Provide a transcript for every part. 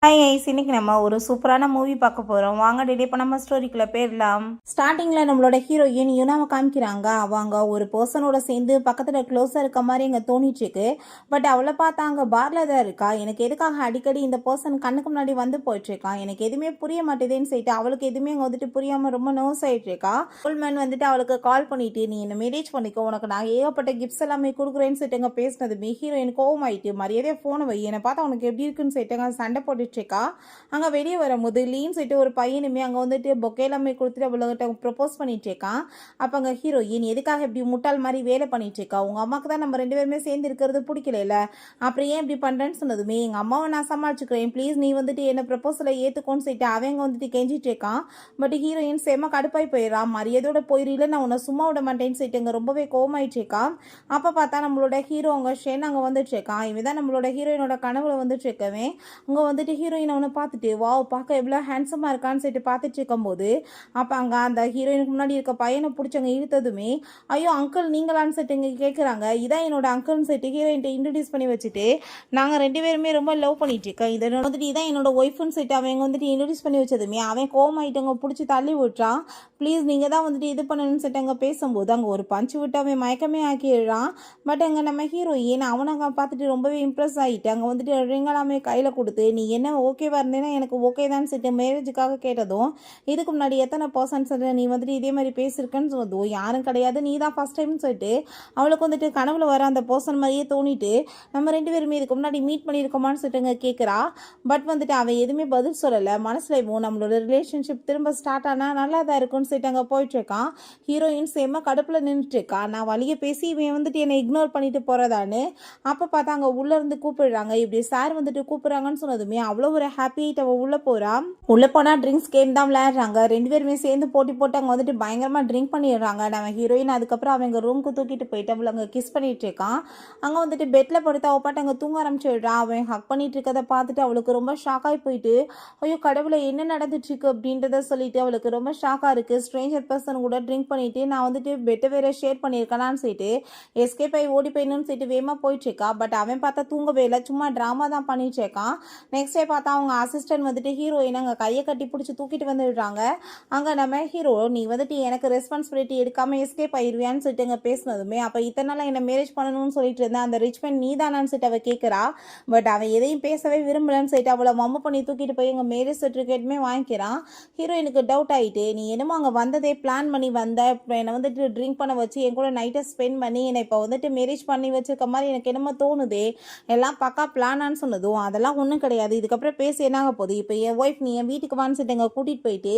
Hi ice, இன்னைக்கு நம்ம ஒரு சூப்பரான மூவி பார்க்க போகிறோம். வாங்க டெய்லி இப்போ நம்ம ஸ்டோரிக்குள்ளே போயிடலாம். ஸ்டார்டிங்கில் நம்மளோட ஹீரோயின் யூனாவை காமிக்கிறாங்க. அவங்க ஒரு பர்சனோட சேர்ந்து பக்கத்தில் க்ளோஸாக இருக்க மாதிரி இங்கே தோணிச்சுக்கு. பட் அவளை பார்த்தா அங்கே பாரில் தான் இருக்கா. எனக்கு எதுக்காக அடிக்கடி இந்த பர்சன் கண்ணுக்கு முன்னாடி வந்து போயிட்டுருக்கான், எனக்கு எதுவுமே புரிய மாட்டேதுன்னு சொல்லிட்டு அவளுக்கு எதுவுமே அங்கே வந்துட்டு புரியாமல் ரொம்ப நர்வஸ் ஆகிட்டு இருக்கா. ஃபுல்மேன் வந்துட்டு அவளுக்கு கால் பண்ணிட்டு, நீ என்ன மேரேஜ் பண்ணிக்கோ, உனக்கு நான் ஏகப்பட்ட கிஃப்ட்ஸ் எல்லாமே கொடுக்குறேன்னு சொல்லிட்டு அங்கே பேசினதுமே ஹீரோயின் கோவம் ஆயிட்டு, மரியாதையாக ஃபோனை வை, என்னை பார்த்தா உனக்கு எப்படி இருக்குன்னு சொல்லிட்டு சண்டை போட்டு அங்கே வெளியே வரும்போது லீன்னு சொல்லிட்டு ஒரு பையனுமே அங்கே வந்துட்டு பொக்கே எல்லாமே கொடுத்துட்டு அவள்கிட்ட ப்ரப்போஸ் பண்ணிட்டு இருக்கான். அப்போ அங்கே ஹீரோயின் எதுக்காக இப்படி முட்டாள் மாதிரி வேலை பண்ணிட்டு இருக்கா, உங்கள் அம்மாவுக்கு தான் நம்ம 2 பேருமே சேர்ந்து இருக்கிறது பிடிக்கல, அப்புறம் ஏன் இப்படி பண்ணுறேன்னு சொன்னதுமே எங்கள் அம்மாவை நான் சமாளிச்சுக்கிறேன், ப்ளீஸ் நீ வந்துட்டு என்ன ப்ரப்போசலை ஏற்றுக்கோன்னு சொல்லிட்டு அவங்க வந்துட்டு கெஞ்சிட்டு இருக்கான். பட் ஹீரோயின் செம்ம கடுப்பாய் போயிடறான். மரியாதையோட போயிடல, நான் உன்னை சும்மா விட மாட்டேன்னு சொல்லிட்டு அங்கே ரொம்பவே கோவமாயிட்டு இருக்கான். அப்போ பார்த்தா நம்மளோட ஹீரோ அங்கே ஷேன் அங்கே வந்துட்டு இருக்கான். இவன் தான் நம்மளோட ஹீரோயினோட கனவுல வந்துட்டு இருக்கவே அங்கே வந்துட்டு ஹீரோயின் அவனை பார்த்துட்டு வாவ் பார்க்க எவ்வளோ ஹேண்ட்ஸமாக இருக்கான்னு சொல்லிட்டு பார்த்துட்டு இருக்கும்போது அப்போ அங்கே அந்த ஹீரோயினுக்கு முன்னாடி இருக்க பையனை பிடிச்சவங்க இழுத்ததுமே ஐயோ அங்கிள் நீங்களான்னு சொல்லிட்டு இங்கே கேட்குறாங்க. இதான் என்னோட அங்கிள்னு சொல்லிட்டு ஹீரோயின்ட்ட இன்ட்ரடியூஸ் பண்ணி வச்சுட்டு நாங்கள் 2 பேருமே ரொம்ப லவ் பண்ணிட்டு இருக்கோம், இதை வந்துட்டு இதான் என்னோட ஒய்ஃப்னு சொல்லிட்டு அவங்க வந்துட்டு இன்ட்ரடியூஸ் பண்ணி வச்சதுமே அவன் கோவமாயிட்டவங்க பிடிச்சி தள்ளி விட்டுறான். ப்ளீஸ் நீங்கள் தான் வந்துட்டு இது பண்ணணும்னு சொல்லிட்டு அங்கே பேசும்போது அங்கே ஒரு பஞ்சு விட்டு அவன் மயக்கமே ஆக்கிடுறான். பட் அங்கே நம்ம ஹீரோயின் அவனை அங்கே பார்த்துட்டு ரொம்பவே இம்ப்ரெஸ் ஆகிட்டு அங்கே வந்துட்டு ரிங்கெல்லாமே கையில் கொடுத்து நீ என்ன ஓகேவா இருந்தேன்னா எனக்கு ஓகே தான் சொல்லிட்டு மேரேஜுக்காக கேட்டதும் இதுக்கு முன்னாடி எத்தனை பர்சன்ஸ் நீ வந்துட்டு இதே மாதிரி பேசியிருக்கேன்னு சொன்னதும் யாரும் கிடையாது, நீ தான் ஃபஸ்ட் டைம்னு சொல்லிட்டு அவளுக்கு வந்துட்டு கனவுல வர அந்த பர்சன் மாதிரியே தோணிட்டு நம்ம 2 பேருமே இதுக்கு முன்னாடி மீட் பண்ணியிருக்கோமான்னு சொல்லிட்டு கேட்குறா. பட் வந்துட்டு அவன் எதுவுமே பதில் சொல்லலை. மனசுல நம்மளோட ரிலேஷன்ஷிப் திரும்ப ஸ்டார்ட் ஆனால் நல்லா தான் இருக்கும்னு சொல்லிட்டு அங்கே போயிட்டு இருக்கான். ஹீரோயின் சேமா கடுப்பில் நின்றுட்டு இருக்கா. நான் வழியை பேசி இவன் வந்துட்டு என்னை இக்னோர் பண்ணிட்டு போறதான்னு. அப்போ பார்த்தா அங்கே உள்ள இருந்து கூப்பிடுறாங்க. இப்படி சார் வந்துட்டு கூப்பிடுறாங்கன்னு சொன்னதுமே அவ்வளோ ஒரு ஹாப்பி ஆகிட்டு அவள் உள்ளே போகிறான். உள்ளே போனால் ட்ரிங்க்ஸ் கேம் தான் விளையாடுறாங்க. 2 பேருமே சேர்ந்து போட்டி போட்டு அங்கே வந்துட்டு பயங்கரமாக ட்ரிங்க் பண்ணிடுறாங்க. நம்ம ஹீரோயின் அதுக்கப்புறம் அவங்க ரூமுக்கு தூக்கிட்டு போயிட்டு அவளை அங்கே கிஸ் பண்ணிட்டு இருக்கான். அங்கே வந்துட்டு பெட்டில் படுத்து அவள் பாட்டு அங்கே தூங்க ஆரம்பிச்சுடுறான். அவன் ஹக் பண்ணிட்டு இருக்கதை பார்த்துட்டு அவளுக்கு ரொம்ப ஷாக்காகி போயிட்டு ஐயோ கடவுளை என்ன நடந்துட்டு இருக்கு அப்படின்றத சொல்லிட்டு அவளுக்கு ரொம்ப ஷாக்காக இருக்குது. ஸ்ட்ரேஞ்சர் பர்சன் கூட ட்ரிங்க் பண்ணிட்டு நான் வந்துட்டு பெட்டை வேற ஷேர் பண்ணியிருக்கேனான்னு சொல்லிட்டு எஸ்கேப் ஆகி ஓடி போயிடணும்னு சொல்லிட்டு வேகமாக போயிட்டு இருக்கா. பட் அவன் பார்த்தா தூங்கவே இல்லை, சும்மா ட்ராமா தான் பண்ணிட்டு இருக்கான். நெக்ஸ்ட் டே பார்த்தா அவங்க அசிஸ்டன்ட் வந்துட்டு ஹீரோயின் அங்கே கையை கட்டி பிடிச்சி தூக்கிட்டு வந்துடுறாங்க. அங்கே நம்ம ஹீரோ நீ வந்துட்டு எனக்கு ரெஸ்பான்சிபிலிட்டி எடுக்காமல் எஸ்கேப் ஆயிடுவியான்னு சொல்லிட்டு அங்கே பேசினதுமே அப்போ இத்தனை நாள் என்ன மேரேஜ் பண்ணணும்னு சொல்லிட்டு இருந்தேன் அந்த ரிச்மேன் நீ தானான்னு சொல்லிட்டு அவள் கேட்குறா. பட் அவன் எதையும் பேசவே விரும்பலன்னு சொல்லிட்டு அவளை மம்மு பண்ணி தூக்கிட்டு போய் எங்கள் மேரேஜ் சர்டிஃபிகேட்டுமே வாங்கிக்கிறான். ஹீரோயினுக்கு டவுட் ஆகிட்டு நீ என்னமோ அங்கே வந்ததே பிளான் பண்ணி வந்த, இப்போ என்னை வந்துட்டு ட்ரிங்க் பண்ண வச்சு என் கூட நைட்டை ஸ்பெண்ட் பண்ணி என்னை இப்போ வந்துட்டு மேரேஜ் பண்ணி வச்சிருக்க மாதிரி எனக்கு என்னமோ தோணுதே, எல்லாம் பக்கா பிளானான்னு சொன்னதும் அதெல்லாம் ஒன்றும் கிடையாது, இதுக்கப்புறம் பேசி என்னாக போகுது, இப்போ என் ஒய்ஃப் நீ என் வீட்டுக்கு வான்னு சொல்லிட்டு எங்கள் கூட்டிகிட்டு போயிட்டு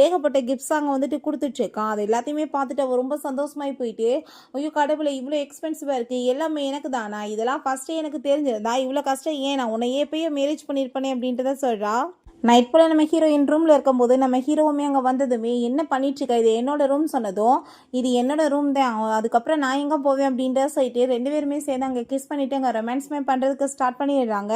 ஏகப்பட்ட கிஃப்ட்ஸ் அங்கே வந்துட்டு கொடுத்துட்ருக்கான். அது எல்லாத்தையுமே பார்த்துட்டு அவள் ரொம்ப சந்தோஷமாகி போயிட்டு ஐயோ கடவுளை இவ்வளோ எக்ஸ்பென்சிவாக இருக்குது, எல்லாமே எனக்கு தானா, இதெல்லாம் ஃபஸ்ட்டே எனக்கு தெரிஞ்சிருந்தா இவ்வளோ கஷ்டம் ஏன் நான் உன்னை எப்பயே மேரேஜ் பண்ணியிருப்பேனே அப்படின்றத சொல்கிறா. நைட் போல் நம்ம ஹீரோயின் ரூமில் இருக்கும்போது நம்ம ஹீரோவுமே அங்கே வந்ததுமே என்ன பண்ணிட்டுருக்கா, இது என்னோட ரூம் சொன்னதும் இது என்னோட ரூம் தான், அதுக்கப்புறம் நான் எங்கே போவேன் அப்படின்ற சொல்லிட்டு 2 பேருமே சேர்ந்து அங்கே கிஸ் பண்ணிவிட்டு அங்கே ரொமான்ஸ்மே பண்ணுறதுக்கு ஸ்டார்ட் பண்ணிடுறாங்க.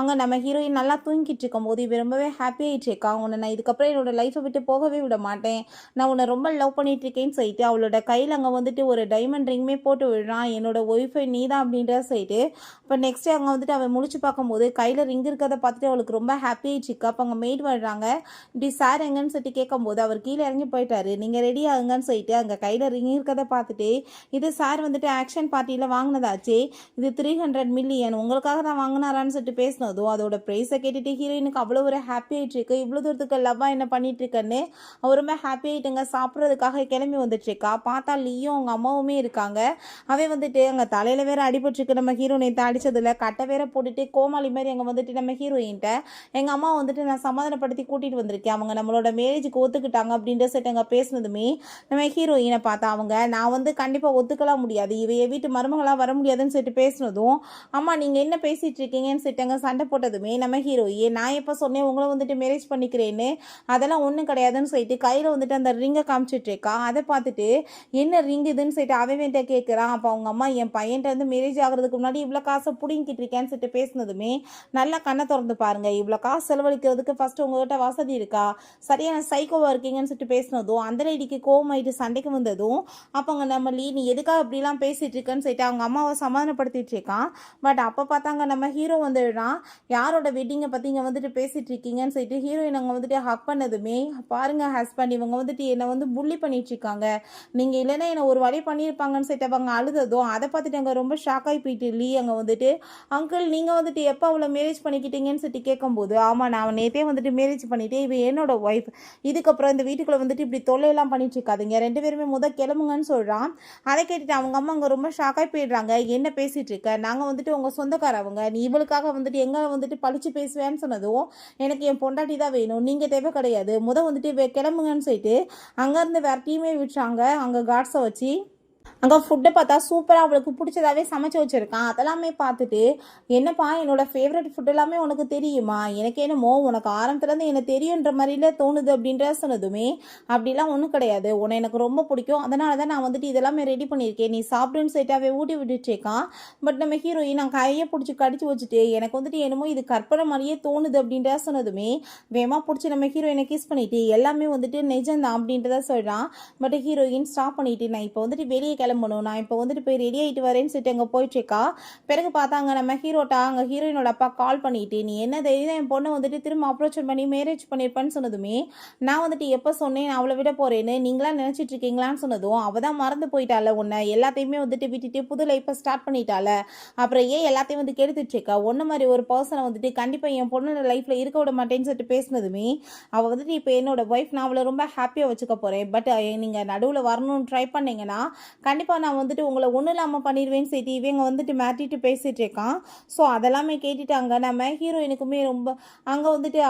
அங்கே நம்ம ஹீரோயின் நல்லா தூங்கிட்டு இருக்கும்போது இவ ரொம்பவே ஹாப்பி ஆகிட்டு இருக்கா. உன்னை நான் இதுக்கப்புறம் என்னோட லைஃப்பை விட்டு போகவே விட மாட்டேன், நான் உன்னை ரொம்ப லவ் பண்ணிட்டு இருக்கேன்னு சொல்லிட்டு அவளோட கையில் அங்கே வந்துட்டு ஒரு டைமண்ட் ரிங்குமே போட்டு விடுறான். என்னோட ஒய்ஃபை நீ தான் அப்படின்ற சொல்லிட்டு இப்போ நெக்ஸ்ட் அங்கே வந்துட்டு அவன் முடிச்சு பார்க்கும்போது கையில் ரிங் இருக்கிறத பார்த்துட்டு அவளுக்கு ரொம்ப ஹாப்பி ஆகிட்டு இருக்கா. அப்போ அங்கே மெய்ட் வர்றாங்க. இப்படி சார் எங்கன்னு சொல்லிட்டு கேட்கும்போது அவர் கீழே இறங்கி போயிட்டாரு, நீங்கள் ரெடி ஆகுங்கன்னு சொல்லிட்டு அங்கே கையில் ரிங் இருக்கிறத பார்த்துட்டு இது சார் வந்துட்டு ஆக்ஷன் பார்ட்டியில் வாங்கினதாச்சே, இது 300 மில்லியன் உங்களுக்காக தான் வாங்கினாரான்னு சொல்லிட்டு பேசினதும் அதோட ப்ரைஸை கேட்டுட்டு ஹீரோயினுக்கு அவ்வளோ ஒரு ஹாப்பி ஆகிட்டு இருக்கு. இவ்வளோ தூரத்துக்கு லவ்வாக என்ன பண்ணிட்டு இருக்கேன்னு அவருமே ஹாப்பி ஆகிட்டுங்க சாப்பிட்றதுக்காக கிளம்பி வந்துட்டு இருக்கா. பார்த்தா லீயும் அவங்க அம்மாவுமே இருக்காங்க. அவன் வந்துட்டு அங்கே தலையில் வேற அடிபட்டுருக்கு. நம்ம ஹீரோ நேற்று அடித்ததில் கட்டை வேற போட்டுட்டு கோமாளி மாதிரி அங்கே வந்துட்டு நம்ம ஹீரோயின்ட்ட எங்கள் அம்மா வந்துட்டு நான் சமாதானப்படுத்தி கூட்டிகிட்டு வந்திருக்கேன், அவங்க நம்மளோட மேரேஜுக்கு ஒத்துக்கிட்டாங்க அப்படின்ற செட் அங்கே பேசினதுமே நம்ம ஹீரோயினை பார்த்தா அவங்க நான் வந்து கண்டிப்பாக ஒத்துக்கலாம் முடியாது, இவைய வீட்டு மருமகளாக வர முடியாதுன்னு சொல்லிட்டு பேசினதும் அம்மா நீங்கள் என்ன பேசிகிட்டு இருக்கீங்கன்னு சொல்லிட்டு சண்டை போட்டதுமே நம்ம ஹீரோயே நான் எப்போ சொன்னேன் உங்களை வந்துட்டு மேரேஜ் பண்ணிக்கிறேன்னு, அதெல்லாம் ஒன்றும் கிடையாதுன்னு சொல்லிட்டு கையில் வந்துட்டு அந்த ரிங்கை காமிச்சிட்டு இருக்கா. அதை பார்த்துட்டு என்ன ரிங் இதுன்னு சொல்லிட்டு அவன்கிட்ட கேட்குறான். அப்போ அவங்க அம்மா என் பையன்ட்ட வந்து மேரேஜ் ஆகிறதுக்கு முன்னாடி இவ்வளோ காசை பிடிங்கிட்டு இருக்கேன்னு சொல்லிட்டு பேசினதுமே நல்லா கண்ணை திறந்து பாருங்க, இவ்வளோ காசு செலவழிக்கிறது போகிறதுக்கு ஃபஸ்ட்டு உங்ககிட்ட வசதி இருக்கா, சரியான சைக்கோவாக இருக்கீங்கன்னு சொல்லிட்டு பேசினதும் அந்த லேடிக்கு கோவமாயிட்டு சண்டைக்கு வந்ததும் அப்போங்க நம்ம நீ எதுக்காக இப்படிலாம் பேசிகிட்டு இருக்கேன்னு சொல்லிட்டு அவங்க அம்மாவை சமாதானப்படுத்திட்டு இருக்கான். பட் அப்போ பார்த்தாங்க நம்ம ஹீரோ வந்துடுறான். யாரோட வெட்டிங்கை பற்றி இங்கே வந்துட்டு பேசிகிட்டு இருக்கீங்கன்னு சொல்லிட்டு ஹீரோயின் அங்கே வந்துட்டு ஹக் பண்ணதுமே, பாருங்கள் ஹஸ்பண்ட் இவங்க வந்துட்டு என்னை வந்து புள்ளி பண்ணிட்டு இருக்காங்க, நீங்கள் இல்லைன்னா என்னை ஒரு வழி பண்ணியிருப்பாங்கன்னு சொல்லிட்டு அவங்க அழுததும் அதை பார்த்துட்டு அங்கே ரொம்ப ஷாக் ஆகி போயிட்டு லீ அங்கே வந்துட்டு, அங்கிள் நீங்கள் வந்துட்டு எப்போ அவளை மேரேஜ் பண்ணிக்கிட்டீங்கன்னு சொல்லிட்டு கேட்கும்போது, ஆமாம் நான் நேற்றே வந்துட்டு மேரேஜ் பண்ணிவிட்டு இவ என்னோட ஒய்ஃப், இதுக்கப்புறம் இந்த வீட்டுக்குள்ளே வந்துட்டு இப்படி தொல்லையெல்லாம் பண்ணிட்டு இருக்காதுங்க, ரெண்டு பேருமே கிளம்புங்கன்னு சொல்கிறான். அதை கேட்டுட்டு அவங்க அம்மா அங்கே ரொம்ப ஷாக்காகி போயிடுறாங்க. என்ன பேசிகிட்டு இருக்க, நாங்கள் வந்துட்டு உங்கள் சொந்தக்காரவங்க, நீ இவளுக்காக வந்துட்டு எங்களை வந்துட்டு பழிச்சு பேசுவேன்னு சொன்னதும் எனக்கு என் பொண்டாட்டி தான் வேணும், நீங்கள் தேவை கிடையாது, வந்துட்டு கிளம்புங்கன்னு சொல்லிட்டு அங்கேருந்து வேறு டீமே விட்டுறாங்க. அங்கே காட்ஸை வச்சு அங்கே ஃபுட்டை பார்த்தா சூப்பராக அவளுக்கு பிடிச்சதாவே சமைச்சு வச்சுருக்கான். அதெல்லாமே பார்த்துட்டு, என்னப்பா என்னோடய ஃபேவரட் ஃபுட் எல்லாமே உனக்கு தெரியுமா, எனக்கு என்னமோ உனக்கு ஆரம்பத்துலேருந்து எனக்கு தெரியுன்ற மாதிரில தோணுது அப்படின்ற சொன்னதுமே, அப்படிலாம் ஒன்றும் கிடையாது, உன்னை எனக்கு ரொம்ப பிடிக்கும், அதனால தான் நான் வந்துட்டு இதெல்லாமே ரெடி பண்ணியிருக்கேன், நீ சாப்பிடுன்னு சொல்லிட்டாவே ஊட்டி விட்டுச்சேக்கான். பட் நம்ம ஹீரோயின் நான் கையை பிடிச்சி கடிச்சு வச்சுட்டு எனக்கு வந்துட்டு என்னமோ இது கற்பனை மாதிரியே தோணுது அப்படின்ற சொன்னதுமே வேகமாக பிடிச்சி நம்ம ஹீரோயினை கிஸ் பண்ணிட்டு எல்லாமே வந்துட்டு நிஜம்தான் அப்படின்றத சொல்கிறான். பட் ஹீரோயின் ஸ்டாப் பண்ணிட்டு, நான் இப்போ வந்துட்டு வெளியே கிளம்பணும், நான் இப்போ வந்துட்டு போய் ரெடி ஆகிட்டு வரேன்னு சொல்லிட்டு அங்கே போயிட்டுருக்கா. பிறகு பார்த்தாங்க நம்ம ஹீரோட்டா அங்கே ஹீரோயினோட அப்பா கால் பண்ணிட்டு, நீ என்ன தைரியம் என் பொண்ணை வந்துட்டு திரும்ப அப்ரோச் பண்ணி மேரேஜ் பண்ணியிருப்பேன்னு சொன்னதுமே, நான் வந்துட்டு எப்போ சொன்னேன் நான் அவளை விட போகிறேன்னு நீங்களாம் நினச்சிட்டு இருக்கீங்களான்னு சொன்னதும், அவள் தான் மறந்து போயிட்டால, உன்னை எல்லாத்தையுமே வந்துட்டு விட்டுட்டு புது லைஃப்பை ஸ்டார்ட் பண்ணிட்டால, அப்புறம் ஏன் எல்லாத்தையும் வந்து கெடுத்துட்ருக்கா, ஒன்று மாதிரி ஒரு பர்சனை வந்துட்டு கண்டிப்பாக என் பொண்ணோட லைஃப்பில் இருக்க விட மாட்டேன்னு சொல்லிட்டு பேசினதுமே, அவள் வந்துட்டு இப்போ என்னோட ஒய்ஃப், நான் அவளை ரொம்ப ஹாப்பியாக வச்சுக்க போகிறேன், பட் நீங்கள் நடுவில் வரணும்னு ட்ரை பண்ணிங்கன்னா கண்டிப்பாக நான் வந்துட்டு உங்களை ஒன்றும் இல்லாமல் பண்ணிடுவேன்னு சொல்லிட்டு இவங்க வந்துட்டு மாட்டிட்டு பேசிகிட்டு இருக்கான். ஸோ அதெல்லாமே கேட்டுட்டாங்க நம்ம ஹீரோயினுக்குமே ரொம்ப அங்கே வந்துட்டு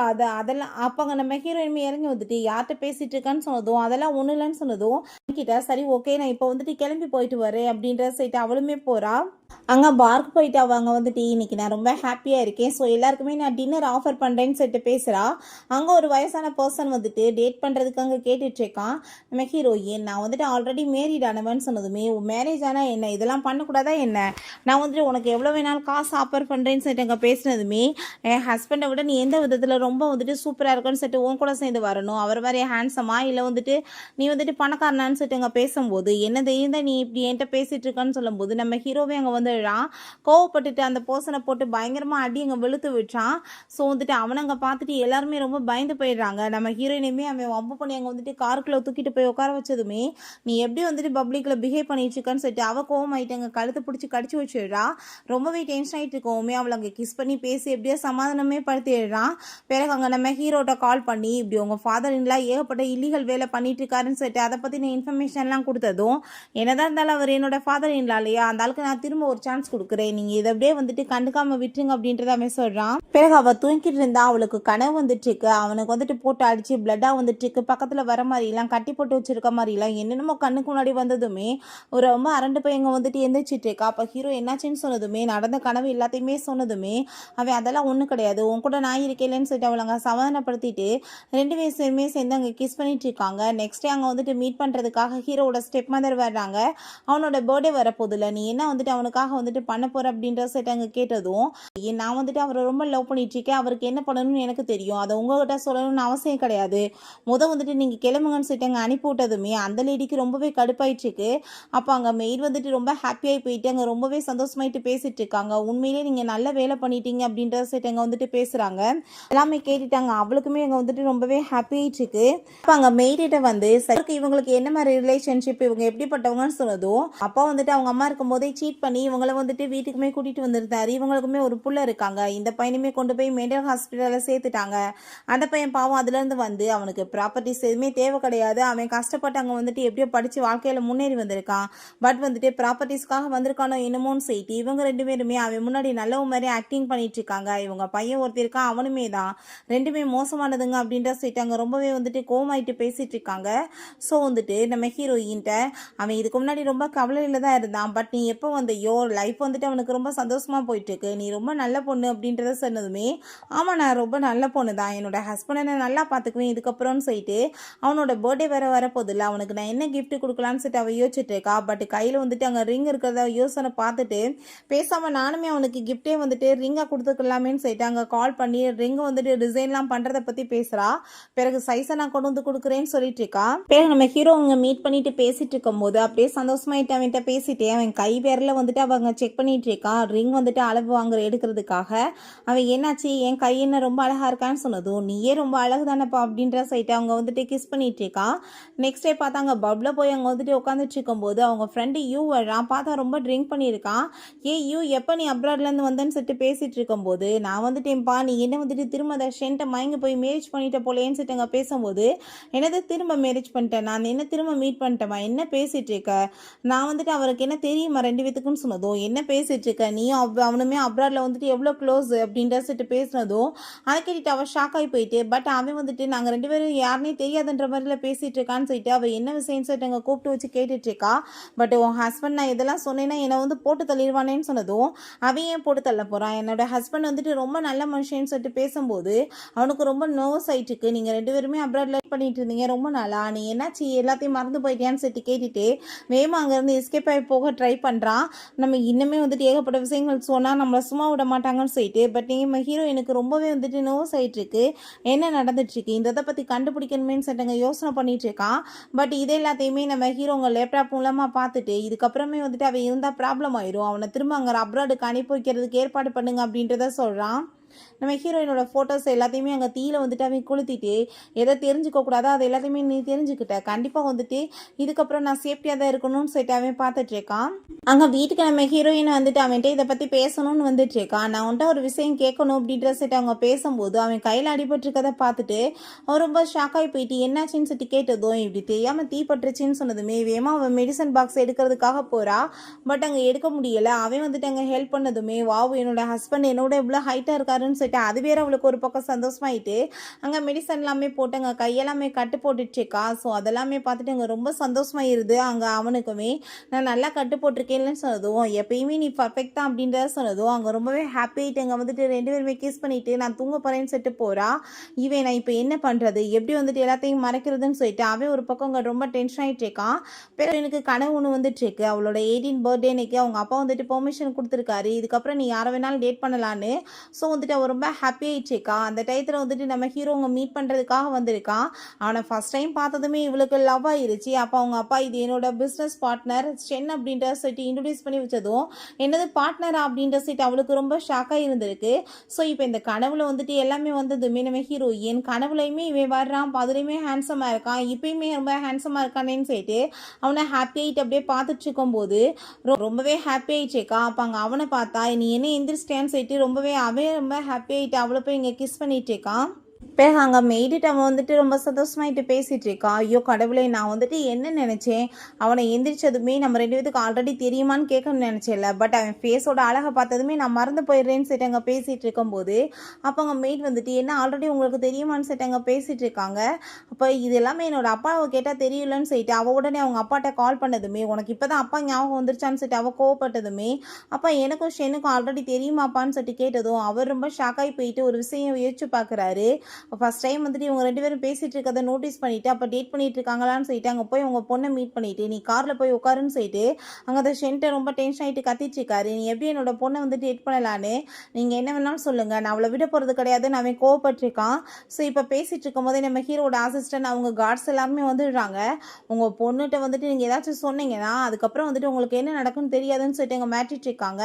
அதெல்லாம் அப்போங்க நம்ம ஹீரோயினுமே இறங்கி வந்துட்டு யார்கிட்ட பேசிகிட்டு இருக்கான்னு சொன்னதும் அதெல்லாம் ஒன்றும் இல்லைன்னு சொன்னதும் கிட்ட சரி ஓகே நான் இப்போ வந்துட்டு கிளம்பி போயிட்டு வரேன் அப்படின்ற சொல்லிட்டு அவளுமே போகிறா. அங்கே பார்க்கு போயிட்டு அவங்க வந்துட்டு இன்னைக்கு நான் ரொம்ப ஹாப்பியாக இருக்கேன், ஸோ எல்லாருக்குமே நான் டின்னர் ஆஃபர் பண்ணுறேன்னு சொல்லிட்டு பேசுகிறா. அங்கே ஒரு வயசான பர்சன் வந்துட்டு டேட் பண்ணுறதுக்கு அங்கே கேட்டுட்ருக்கான். நம்ம ஹீரோயின் நான் வந்துட்டு ஆல்ரெடி மேரிட் ஆனவன்னு சொன்னதுமே, மேரேஜ் ஆனால் என்ன இதெல்லாம் பண்ணக்கூடாதா என்ன, நான் வந்துட்டு உனக்கு எவ்வளோ வேணாலும் காசு ஆஃபர் பண்ணுறேன்னு சொல்லிட்டு அங்கே பேசினதுமே, என் ஹஸ்பண்டை விட நீ எந்த விதத்தில் ரொம்ப வந்துட்டு சூப்பராக இருக்குன்னு சொல்லிட்டு உன் கூட சேர்ந்து வரணும், அவர் வேறு ஹேண்ட்ஸமா இல்லை வந்துட்டு நீ வந்துட்டு பணக்காரனான்னு சொல்லிட்டு அங்கே பேசும்போது, என்ன தைரியம் நீ இப்படி என்கிட்ட பேசிகிட்டு இருக்கான்னு சொல்லும்போது நம்ம ஹீரோவே அங்கே வந்துடுறான். கோவப்பட்டுட்டு அந்த பர்சனை போட்டு பயங்கரமாக அடி அங்கே வெளுத்து விட்டான். ஸோ வந்துட்டு அவனை அங்கே பார்த்துட்டு எல்லாருமே ரொம்ப பயந்து போயிடுறாங்க. நம்ம ஹீரோயினையுமே அவன் வம்பு பண்ணி அங்கே வந்துட்டு காருக்குள்ளே தூக்கிட்டு போய் உட்கார வச்சதுமே, நீ எப்படி வந்துட்டு பப்ளிக்கில் பிஹேவ் பண்ணிட்டு இருக்கான்னு சொல்லிட்டு அவள் கோவமாயிட்டு அங்கே கழுத்தை பிடிச்சி கடிச்சு வச்சிடுறா. ரொம்பவே டென்ஷன் ஆகிட்டு இருக்கோமே அவளை அங்கே கிஸ் பண்ணி பேசி எப்படியோ சமாதானமே படுத்திடுறான். பிறகு அங்கே நம்ம ஹீரோட்ட கால் பண்ணி இப்படி உங்கள் ஃபாதர் இன்லாம் ஏகப்பட்ட இல்லீகல் வேலை பண்ணிட்டு இருக்காருன்னு சொல்லிட்டு அதை பற்றின இன்ஃபர்மேஷன்லாம் கொடுத்ததும், என்னதான் இருந்தாலும் அவர் என்னோட ஃபாதர் இன்லா இல்லையா, அந்த ஆளுக்கு நான் திரும்ப ஒரு சான்ஸ் கொடுக்குறேன், நீங்கள் இதை அப்படியே வந்துட்டு கண்டுக்காமல் விட்டுருங்க அப்படின்றத அவன் சொல்கிறான். பிறகு அவள் தூங்கிட்டு இருந்தா அவளுக்கு கனவு வந்துட்டு இருக்கு, அவனுக்கு வந்துட்டு போட்டு அடிச்சு பிளட்டாக வந்துட்டு இருக்கு, பக்கத்தில் வர மாதிரிலாம் கட்டி போட்டு வச்சிருக்க மாதிரிலாம் என்னென்னமோ கண்ணுக்கு முன்னாடி வந்ததுமே ஒரு ரொம்ப அரண்டு பையங்க வந்துட்டு எந்திரிச்சிட்டு இருக்கா. அப்போ ஹீரோ என்னாச்சுன்னு சொன்னதுமே நடந்த கனவு எல்லாத்தையுமே சொன்னதுமே அவன் அதெல்லாம் ஒன்றும் கிடையாது உன் கூட நான் இருக்கேன்னு சொல்லிட்டு அவளை அங்கே சமாதானப்படுத்திட்டு ரெண்டு பேருமே சேர்ந்து அங்கே கிஸ் பண்ணிட்டு இருக்காங்க. நெக்ஸ்ட் டே அங்கே வந்துட்டு மீட் பண்ணுறதுக்காக ஹீரோட ஸ்டெப் மதர் வர்றாங்க. அவனோட பர்த்டே வரப்போதில்ல, நீ என்ன வந்துட்டு அவனுக்காக வந்துட்டு பண்ண போற அப்படின்ற செட் அங்கே கேட்டதும், நான் வந்துட்டு அவரை ரொம்ப லவ் பண்ணிட்டு இருக்கேன், அவருக்கு என்ன பண்ணணும்னு எனக்கு தெரியும், அதை உங்ககிட்ட சொல்லணும்னு அவசியம் கிடையாது, வந்துட்டு நீங்கள் கிளம்புங்கன்னு சொல்லிட்டு அங்கே அனுப்பி விட்டதுமே அந்த லேடிக்கு ரொம்பவே கடுப்பாயிட்டுருக்கு. அப்போ அங்கே மெயில் வந்துட்டு ரொம்ப ஹாப்பியாகி போயிட்டு அங்கே ரொம்பவே சந்தோஷமாயிட்டு பேசிட்டு இருக்காங்க. உண்மையிலே நீங்கள் நல்ல வேலை பண்ணிட்டீங்க அப்படின்ற செட் அங்கே வந்துட்டு பேசுகிறாங்க. எல்லாமே கேட்டுட்டாங்க. அவளுக்குமே அங்கே வந்துட்டு ரொம்பவே ஹாப்பியாயிட்டு இருக்கு. அப்போ அங்கே மெய்டிட்ட வந்து சருக்கு இவங்களுக்கு என்ன மாதிரி ரிலேஷன்ஷிப், இவங்க எப்படிப்பட்டவங்கன்னு சொன்னதும், அப்பா வந்துட்டு அவங்க அம்மா இருக்கும் போதே சீட் பண்ணி இவங்களை வந்துட்டு வீட்டுக்குமே கூட்டிட்டு வந்திருந்தாரு. இவங்களுக்குமே ஒரு புள்ள இருக்காங்க. இந்த பையனுமே கொண்டு போய் மென்டல் ஹாஸ்பிட்டலில் சேர்த்துட்டாங்க. அந்த பையன் பாவம் அதுலேருந்து வந்து அவனுக்கு ப்ராப்பர்ட்டிஸ் எதுவுமே தேவை கிடையாது. அவன் கஷ்டப்பட்டு அங்கே வந்துட்டு எப்படியோ படித்து வாழ்க்கையில் முன்னேறி வந்திருக்கான். பட் வந்துட்டு ப்ராப்பர்ட்டிஸ்க்காக வந்திருக்கானோ என்னமோன்னு சொல்லிட்டு இவங்க ரெண்டு பேருமே அவன் முன்னாடி நல்ல மாதிரி ஆக்டிங் பண்ணிட்டு இருக்காங்க. இவங்க பையன் ஒருத்தர் இருக்கான், அவனுமே தான், ரெண்டுமே மோசமானதுங்க அப்படின்ற சொல்லிட்டு அங்கே ரொம்பவே வந்துட்டு கோமாயிட்டு பேசிட்டு இருக்காங்க. ஸோ வந்துட்டு நம்ம ஹீரோயின்ட்ட அவன் இதுக்கு முன்னாடி ரொம்ப கவலையில் தான் இருந்தான். பட் நீ எப்போ வந்தையோ லைஃப் வந்துட்டு அவனுக்கு ரொம்ப சந்தோஷமாக போயிட்டுருக்கு, நீ ரொம்ப நல்ல பொண்ணு அப்படின்றத சொன்னதுமே, ஆமாம் நான் ரொம்ப நல்ல பொண்ணு தான், என்னோட ஹஸ்பண்டை நான் நல்லா பார்த்துக்குவேன் இதுக்கப்புறம்னு சொல்லிட்டு அவனோட பர்த்டே வேறு வரப்போதில்ல, அவனுக்கு நான் என்ன gift கொடுக்கலான்னு சொல்லிட்டு அவள் யோசிச்சுட்டு இருக்கா. பட் கையில் வந்துட்டு அங்கே ரிங் இருக்கிறத யோசனை பார்த்துட்டு பேசாமல் நானுமே அவனுக்கு கிஃப்டே வந்துட்டு ரிங்காக கொடுத்துக்கலாமேன்னு சொல்லிட்டு அங்கே கால் பண்ணி ரிங்கை வந்துட்டு டிசைன்லாம் பண்ணுறதை பற்றி பேசுகிறா. பிறகு சைஸை நான் கொண்டு வந்து கொடுக்குறேன்னு சொல்லிட்டு இருக்கா. பிறகு நம்ம ஹீரோ அவங்க மீட் பண்ணிட்டு பேசிட்டு இருக்கும் போது அப்படியே சந்தோஷமாயிட்டு அவன்கிட்ட பேசிட்டே அவன் கை விரல வந்துட்டு அவங்க செக் பண்ணிட்டு இருக்கான், ரிங் வந்துட்டு அளவு வாங்குற எடுக்கிறதுக்காக. அவன் என்னாச்சு என் கை என்ன ரொம்ப அழகா இருக்கான்னு சொன்னதும், நீயே ரொம்ப அழகு தானப்பா அப்படின்ற சைட்டு அவங்க வந்துட்டு கிஸ் பண்ணிட்டு இருக்கான். நெக்ஸ்ட் டே பார்த்தாங்க பப்ல போய் அங்கே வந்துட்டு உட்காந்துட்டு இருக்கும்போது அவங்க ஃப்ரெண்டு யூ வர்றான். பார்த்தா ரொம்ப ட்ரிங்க் பண்ணியிருக்கான். யூ எப்போ நீ அப்ராட்லேருந்து வந்தேன்னு சொல்லிட்டு பேசிட்டு இருக்கும்போது, நான் வந்துட்டேன்ப்பா, நீ என்ன வந்துட்டு திரும்ப அதை ஷென்ட்டை மயங்க போய் மேரேஜ் பண்ணிட்ட போலேன்னு சொல்லிட்டு அங்கே பேசும்போது, என்னது திரும்ப மேரேஜ் பண்ணிட்டேன், நான் என்ன திரும்ப மீட் பண்ணிட்டேமா, என்ன பேசிட்டு இருக்க, நான் வந்துட்டு அவருக்கு என்ன தெரியுமா ரெண்டு பேத்துக்குன்னு சொன்னதும், என்ன பேசிட்டு இருக்க நீ அவனுமே அப்ராட்ல வந்துட்டு எவ்வளோ க்ளோஸ் அப்படின்ற சொல்லிட்டு பேசினதும் அதை கேட்டுட்டு அவள் ஷாக் ஆகி போயிட்டு, பட் அவன் வந்துட்டு நாங்கள் ரெண்டு பேரும் யாருனே தெரியாதுன்ற மாதிரில பேசிட்டு இருக்கான்னு சொல்லிட்டு அவள் என்ன விஷயம்னு சொல்லிட்டு அங்கே கூப்பிட்டு வச்சு கேட்டுட்டு இருக்கா. பட் உன் ஹஸ்பண்ட் நான் இதெல்லாம் சொன்னேன்னா என்னை வந்து போட்டு தள்ளிடுவானேன்னு சொன்னதும், அவன் ஏன் போட்டு தள்ள போகிறான், என்னோட ஹஸ்பண்ட் வந்துட்டு ரொம்ப நல்ல மனுஷன்னு சொல்லிட்டு பேசும்போது அவனுக்கு ரொம்ப நர்வஸ் ஆயிட்டுருக்கு, நீங்கள் ரெண்டு பேருமே அப்ராட்ல பண்ணிட்டு இருந்தீங்க ரொம்ப நாளா, நீ என்னாச்சு எல்லாத்தையும் மறந்து போயிட்டியான்னு சொல்லிட்டு கேட்டுட்டு வேகமாக அங்கேருந்து எஸ்கேப் ஆகி போக ட்ரை பண்ணுறான். நம்ம இன்னுமே வந்துட்டு ஏகப்பட்ட விஷயங்கள் சொன்னால் நம்மளை சும்மா விட மாட்டாங்கன்னு சொல்லிட்டு, பட் நம்ம ஹீரோ எனக்கு ரொம்பவே வந்துட்டு நர்வஸ் ஆகிட்டுருக்கு, என்ன நடந்துட்டுருக்கு இந்த இதை பற்றி கண்டுபிடிக்கணுமேன்னு சொல்லிட்டு யோசனை பண்ணிட்டு இருக்கான். பட் இது எல்லாத்தையுமே நம்ம ஹீரோ உங்கள் லேப்டாப் மூலமாக பார்த்துட்டு இதுக்கப்புறமே வந்துட்டு அவன் இருந்தால் ப்ராப்ளம் ஆயிரும், அவனை திரும்ப அங்கே அப்ராடுக்கு அனுப்பி வைக்கிறதுக்கு ஏற்பாடு பண்ணுங்க அப்படின்றத சொல்கிறான். நம்ம ஹீரோயினோட ஃபோட்டோஸ் எல்லாத்தையுமே அங்கே தீயில வந்துட்டு அவன் கொளுத்திட்டு எதை தெரிஞ்சுக்க கூடாதோ அது எல்லாத்தையுமே நீ தெரிஞ்சுக்கிட்ட, கண்டிப்பாக வந்துட்டு இதுக்கப்புறம் நான் சேஃப்டியாக தான் இருக்கணும்னு சொல்லிட்டு அவன் பார்த்துட்டு இருக்கான். அங்கே வீட்டுக்கு நம்ம ஹீரோயின் வந்துட்டு அவன்கிட்ட இதை பற்றி பேசணும்னு வந்துட்டு இருக்கான். நான் வந்துட்டு ஒரு விஷயம் கேட்கணும் அப்படின்ற சொல்லிட்டு அவங்க பேசும்போது அவன் கையில் அடிபட்டிருக்கதை பார்த்துட்டு அவன் ரொம்ப ஷாக் ஆகி போயிட்டு என்னாச்சின்னு சொல்லிட்டு கேட்டதும், இப்படி தெரியாமல் தீப்பட்டுருச்சின்னு சொன்னதுமே வேமா அவன் மெடிசன் பாக்ஸ் எடுக்கிறதுக்காக போகிறா. பட் அங்கே எடுக்க முடியலை. அவன் வந்துட்டு அங்கே ஹெல்ப் பண்ணதுமே, வாவ் என்னோட ஹஸ்பண்ட் என்னோட எவ்வளோ ஹைட்டாக இருக்காருன்னு சொல்லிட்டு அது வேற அவளுக்கு ஒரு பக்கம் சந்தோஷமாயிட்டு அங்கே மெடிசன் எல்லாமே போட்டு அங்கே கையெல்லாமே கட்டு போட்டுட்டு இருக்கா. ஸோ அதெல்லாமே பார்த்துட்டு அங்கே ரொம்ப சந்தோஷமாயிருது. அங்கே அவனுக்குமே நான் நல்லா கட்டு போட்டிருக்கேன்னு சொன்னதும், எப்பயுமே நீ பர்ஃபெக்ட் தான் அப்படின்றத சொன்னதும் அங்கே ரொம்பவே ஹாப்பி ஆகிட்டு அங்கே வந்துட்டு ரெண்டு பேருமே கிஸ் பண்ணிட்டு நான் தூங்க போகிறேன்னு சொல்லிட்டு போகிறா. இவன் நான் இப்போ என்ன பண்ணுறது, எப்படி வந்துட்டு எல்லாத்தையும் மறைக்கிறதுன்னு சொல்லிட்டு அவன் ஒரு பக்கம் அங்கே ரொம்ப டென்ஷன் ஆகிட்டு இருக்கான். பிறகு எனக்கு கனவு ஒன்று வந்துட்டு இருக்கு, அவளோட 18 பர்த்டே அன்னைக்கு அவங்க அப்பா வந்துட்டு பெர்மிஷன் கொடுத்துருக்காரு, இதுக்கப்புறம் நீ யாரை வேணாலும் டேட் பண்ணலான்னு. ஸோ வந்துட்டு அவர் ரொம்ப ஹாப்பி ஆயிடுச்சுக்கா. அந்த டயத்தில் வந்துட்டு நம்ம ஹீரோங்க மீட் பண்ணுறதுக்காக வந்திருக்கான். அவனை ஃபர்ஸ்ட் டைம் பார்த்ததுமே இவளுக்கு லவ் ஆயிருச்சு. அப்போ அவங்க அப்பா இது என்னோட பிஸ்னஸ் பார்ட்னர் ஷென் அப்படின்ற சொல்லிட்டு இன்ட்ரடியூஸ் பண்ணி வச்சதும், என்னது பார்ட்னரா அப்படின்ற சொல்லிட்டு அவளுக்கு ரொம்ப ஷாக்காக இருந்திருக்கு. ஸோ இப்போ இந்த கனவுல வந்துட்டு எல்லாமே வந்ததுமே நம்ம ஹீரோ என் கனவுலையுமே இவன் வர்றான், அதுலேயுமே ஹேண்ட்ஸமாக இருக்கான், இப்பயுமே ரொம்ப ஹேண்ட்ஸமாக இருக்கானேன்னு சொல்லிட்டு அவனை ஹாப்பி ஆகிட்டு அப்படியே பார்த்துட்டு இருக்கும்போது ரொம்பவே ஹாப்பி ஆயிடுச்சேக்கா. அப்போ அங்கே அவனை பார்த்தா நீ என்ன எந்திரிச்சிட்டேன்னு சொல்லிட்டு ரொம்பவே அவன் ரொம்ப ஹாப்பி ஆகிட்டு அவளை போய் இங்கே கிஸ் பண்ணிட்டு இருக்கான். பிறகு அங்கே மெய்டிட்டு அவன் வந்துட்டு ரொம்ப சந்தோஷமாயிட்டு பேசிகிட்டு இருக்கான். ஐயோ கடவுளே, நான் வந்துட்டு என்ன நினச்சேன், அவனை எந்திரிச்சதுமே நம்ம ரெண்டு பேத்துக்கு ஆல்ரெடி தெரியுமான்னு கேட்கணும்னு நினச்சேன்ல, பட் அவன் ஃபேஸோட அழகை பார்த்ததுமே நான் மறந்து போயிடுறேன்னு சொல்லிட்டு அங்கே பேசிகிட்டு இருக்கும்போது அப்போ அங்கே மெய்ட் வந்துட்டு என்ன ஆல்ரெடி உங்களுக்கு தெரியுமான்னு சொல்லிட்டு அங்கே பேசிகிட்டு இருக்காங்க. அப்போ இது எல்லாமே என்னோட அப்பாவை கேட்டால் தெரியலன்னு சொல்லிட்டு அவள் உடனே அவங்க அப்பாட்ட கால் பண்ணதுமே, உனக்கு இப்போ தான் அப்பா ஞாபகம் வந்துருச்சான்னு சொல்லிட்டு அவள் கோவப்பட்டதுமே, அப்போ எனக்கும் ஷெனுக்கும் ஆல்ரெடி தெரியுமாப்பான்னு சொல்லிட்டு கேட்டதும் அவர் ரொம்ப ஷாக்காகி போயிட்டு ஒரு விஷயம் யோசிச்சு பார்க்குறாரு. ஃபர்ஸ்ட் டைம் வந்துட்டு இவங்க ரெண்டு பேரும் பேசிட்டு இருக்கதை நோட்டீஸ் பண்ணிட்டு அப்போ டேட் பண்ணிட்டு இருக்காங்களான்னு சொல்லிட்டு அங்கே போய் உங்கள் பொண்ணை மீட் பண்ணிட்டு நீ காரில் போய் உட்காருன்னு சொல்லிட்டு அங்கே அந்த ஷென்ட்டை ரொம்ப டென்ஷன் ஆகிட்டு கத்திட்டு இருக்காரு. நீ எப்படி என்னோட பொண்ணை வந்துட்டு டேட் பண்ணலான்னு நீங்கள் என்ன வேணாலும் சொல்லுங்கள், நான் அவளை விட போகிறது கிடையாதுன்னு அவன் கோவப்பட்டிருக்கான். ஸோ இப்போ பேசிட்டு இருக்கும் போதே நம்ம ஹீரோட அசிஸ்டன்ட் அவங்க கார்ட்ஸ் எல்லாருமே வந்துடுறாங்க. உங்கள் பொண்ணுகிட்ட வந்துட்டு நீங்கள் ஏதாச்சும் சொன்னீங்கன்னா அதுக்கப்புறம் வந்துட்டு உங்களுக்கு என்ன நடக்கும்னு தெரியாதுன்னு சொல்லிட்டு அங்கே மாட்டிட்டு இருக்காங்க.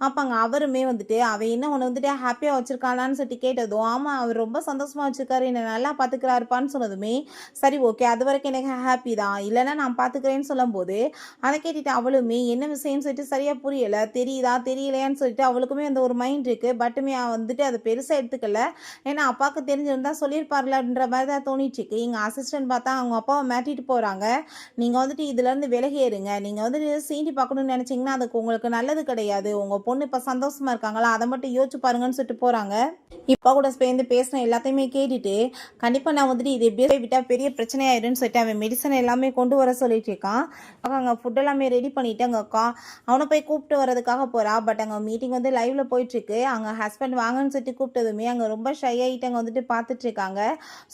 அப்போ அங்கே அவருமே வந்துட்டு அவன் என்ன உன்னை வந்துட்டு ஹாப்பியாக வச்சிருக்கானான்னு சொல்லிட்டு கேட்டதும், ஆமாம் அவர் ரொம்ப சந்தோஷமாக வச்சுருக்காரு, என்னை நல்லா பார்த்துக்கிறாருப்பான்னு சொன்னதுமே, சரி ஓகே அது வரைக்கும் எனக்கு ஹாப்பி தான், இல்லைன்னா நான் பார்த்துக்கிறேன்னு சொல்லும்போது அதை கேட்டுட்டு அவளுமே என்ன விஷயம்னு சொல்லிட்டு சரியாக புரியலை, தெரியுதா தெரியலையான்னு சொல்லிட்டு அவளுக்குமே அந்த ஒரு மைண்ட் இருக்குது. பட்டுமே வந்துட்டு அதை பெருசாக எடுத்துக்கல, ஏன்னா அப்பாவுக்கு தெரிஞ்சிருந்தா சொல்லியிருப்பார்லன்ற மாதிரி தான் தோணிச்சுக்கு. எங்கள் அசிஸ்டன்ட் பார்த்தா அவங்க அப்பாவை மாட்டிட்டு போகிறாங்க. நீங்கள் வந்துட்டு இதுலேருந்து விலகேறுங்க, நீங்கள் வந்துட்டு சீண்டி பார்க்கணும்னு நினச்சிங்கன்னா அதுக்கு உங்களுக்கு நல்லது கிடையாது, உங்கள் பொண்ணு இப்போ சந்தோஷமாக இருக்காங்களா அதை மட்டும் யோசிச்சு பாருங்கன்னு சொல்லிட்டு போகிறாங்க. இப்போ கூட சேர்ந்து பேசின எல்லாத்தையுமே கேட்டுட்டு கண்டிப்பாக நான் வந்துட்டு இது எப்படியோ விட்டால் பெரிய பிரச்சனை ஆயிடும்னு சொல்லிட்டு அவன் மெடிசன் எல்லாமே கொண்டு வர சொல்லிட்டு இருக்கான். அங்கே ஃபுட் எல்லாமே ரெடி பண்ணிட்டு அங்கே அவனை போய் கூப்பிட்டு வரதுக்காக போகிறா. பட் அங்கே மீட்டிங் வந்து லைவ்ல போயிட்டுருக்கு. அங்கே ஹஸ்பண்ட் வாங்கன்னு சொல்லிட்டு கூப்பிட்டதுமே அங்கே ரொம்ப ஷை ஆகிட்டு அங்கே வந்துட்டு பார்த்துட்டு இருக்காங்க.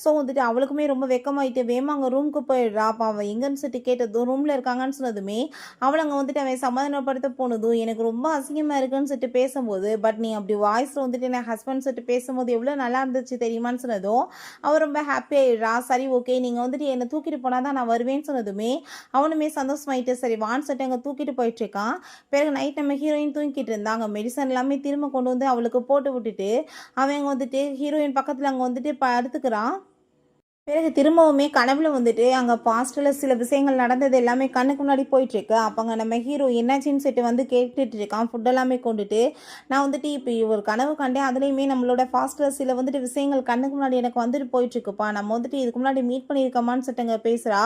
ஸோ வந்துட்டு அவளுக்குமே ரொம்ப வெக்கமாயிட்டு வேமா அங்கே ரூமுக்கு போயிடுறா. அப்போ அவன் எங்கன்னு சொல்லிட்டு கேட்டதும் ரூமில் இருக்காங்கன்னு சொன்னதுமே அவளை அங்கே வந்துட்டு அவன் சமாதானப்படுத்த போனதும் எனக்கு ரொம்ப அசிங்கமாக இருக்குன்னு சொல்லிட்டு பேசும்போது பட் நீ அப்படி வாய்ஸில் வந்துட்டு என் ஹஸ்பண்ட் சொல்லிட்டு பேசும்போது எவ்வளோ நல்லா இருந்துச்சு தெரியுமான்னு சொன்னதும் அவள் ரொம்ப ஹாப்பி ஆயிடுறா. சரி ஓகே நீங்கள் வந்துட்டு என்னை தூக்கிட்டு போனால் தான் நான் வருவேன்னு சொன்னதுமே அவனுமே சந்தோஷமாயிட்டு சரி வான்னு சொல்லிட்டு அங்கே தூக்கிட்டு போயிட்டு இருக்கான். பிறகு நைட் நம்ம ஹீரோயின் தூங்கிட்டு இருந்தாங்க. மெடிசன் எல்லாமே திரும்ப கொண்டு வந்து அவளுக்கு போட்டு விட்டுட்டு அவன் வந்துட்டு ஹீரோயின் பக்கத்தில் அங்கே வந்துட்டு படுத்துக்கிறான். பிறகு திரும்பவுமே கனவுல வந்துட்டு அங்கே பாஸ்டில் சில விஷயங்கள் நடந்தது எல்லாமே கண்ணுக்கு முன்னாடி போயிட்டுருக்கு. அப்போங்க நம்ம ஹீரோ என்னாச்சின்னு சொல்லிட்டு வந்து கேட்டுட்டு இருக்கான். ஃபுட் எல்லாமே கொண்டுட்டு நான் வந்துட்டு இப்போ ஒரு கனவு கண்டேன். அதுலேயுமே நம்மளோட பாஸ்டில் சில வந்துட்டு விஷயங்கள் கண்ணுக்கு முன்னாடி எனக்கு வந்துட்டு போயிட்டுருக்குப்பா. நம்ம வந்துட்டு இதுக்கு முன்னாடி மீட் பண்ணியிருக்கோமான்னு சொல்லிட்டு அங்கே பேசுகிறா.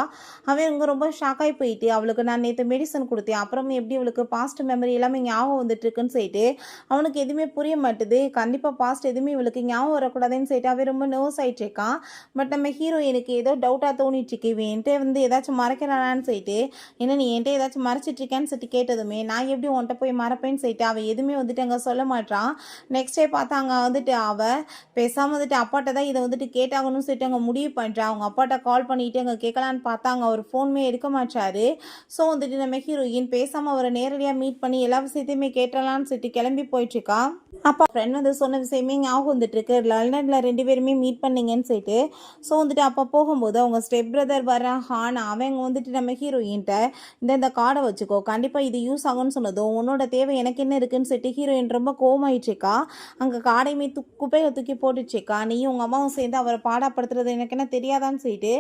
அவன் இங்கே ரொம்ப ஷாக்காகி போயிட்டு அவளுக்கு நான் நேற்று மெடிசன் கொடுத்தேன். அப்புறமே எப்படி அவளுக்கு பாஸ்ட் மெமரி எல்லாமே ஞாபகம் வந்துட்டு இருக்குன்னு சொல்லிட்டு அவனுக்கு எதுவுமே புரிய மாட்டுது. கண்டிப்பாக பாஸ்ட் எதுவுமே இவளுக்கு ஞாபகம் வரக்கூடாதுன்னு சொல்லிட்டு அவன் ரொம்ப நர்வஸ் ஆகிட்டு இருக்கான். பட் நம்ம ஹீரோ எனக்கு ஏதோ டவுட்டாக தோணிட்டுருக்கு. இவன் என்கிட்ட வந்து ஏதாச்சும் மறைக்கிறானான்னு சொல்லிட்டு என்ன நீ என்கிட்ட ஏதாச்சும் மறைச்சிட்ருக்கேன்னு சொல்லிட்டு கேட்டதுமே நான் எப்படி உன்கிட்ட போய் மறைப்பேன்னு சொல்லிட்டு அவன் எதுவுமே வந்துட்டு அங்கே சொல்ல மாட்டான். நெக்ஸ்ட் டே பார்த்தா அங்கே வந்துட்டு அவள் பேசாமல் வந்துட்டு அப்பாட்ட தான் இதை வந்துட்டு கேட்டாகணும்னு சொல்லிட்டு அங்கே முடிவு பண்ணுறான். அவங்க அப்பாட்ட கால் பண்ணிட்டு அங்கே கேட்கலான்னு பார்த்தா அங்கே அவர் ஃபோனுமே எடுக்க மாட்டாரு. ஸோ வந்துட்டு நம்ம ஹீரோயின் பேசாமல் அவரை நேரடியாக மீட் பண்ணி எல்லா விஷயத்தையுமே கேட்டலான்னு சொல்லிட்டு கிளம்பி போயிட்டுருக்கா. அப்போ ஃப்ரெண்ட் வந்து சொன்ன விஷயமே ஞாபகம் வந்துட்டு இருக்கு. லண்டனில் 2 பேருமே மீட் பண்ணீங்கன்னு சொல்லிட்டு. ஸோ வந்துட்டு அப்போ போகும்போது அவங்க ஸ்டெப் பிரதர் வர ஹான் அவங்க வந்துட்டு நம்ம ஹீரோயின்ட்ட இந்த கார்டை வச்சுக்கோ கண்டிப்பாக இது யூஸ் ஆகும்னு சொன்னதும் உன்னோட தேவை எனக்கு என்ன இருக்குன்னு சொல்லிட்டு ஹீரோயின் ரொம்ப கோவமாயிடுச்சுக்கா. அங்கே காடையுமே குப்பையை தூக்கி போட்டுச்சுக்கா. நீயும் உங்கள் அம்மாவும் சேர்ந்து அவரை பாடாப்படுத்துறது எனக்கு என்ன தெரியாதான்னு சொல்லிட்டு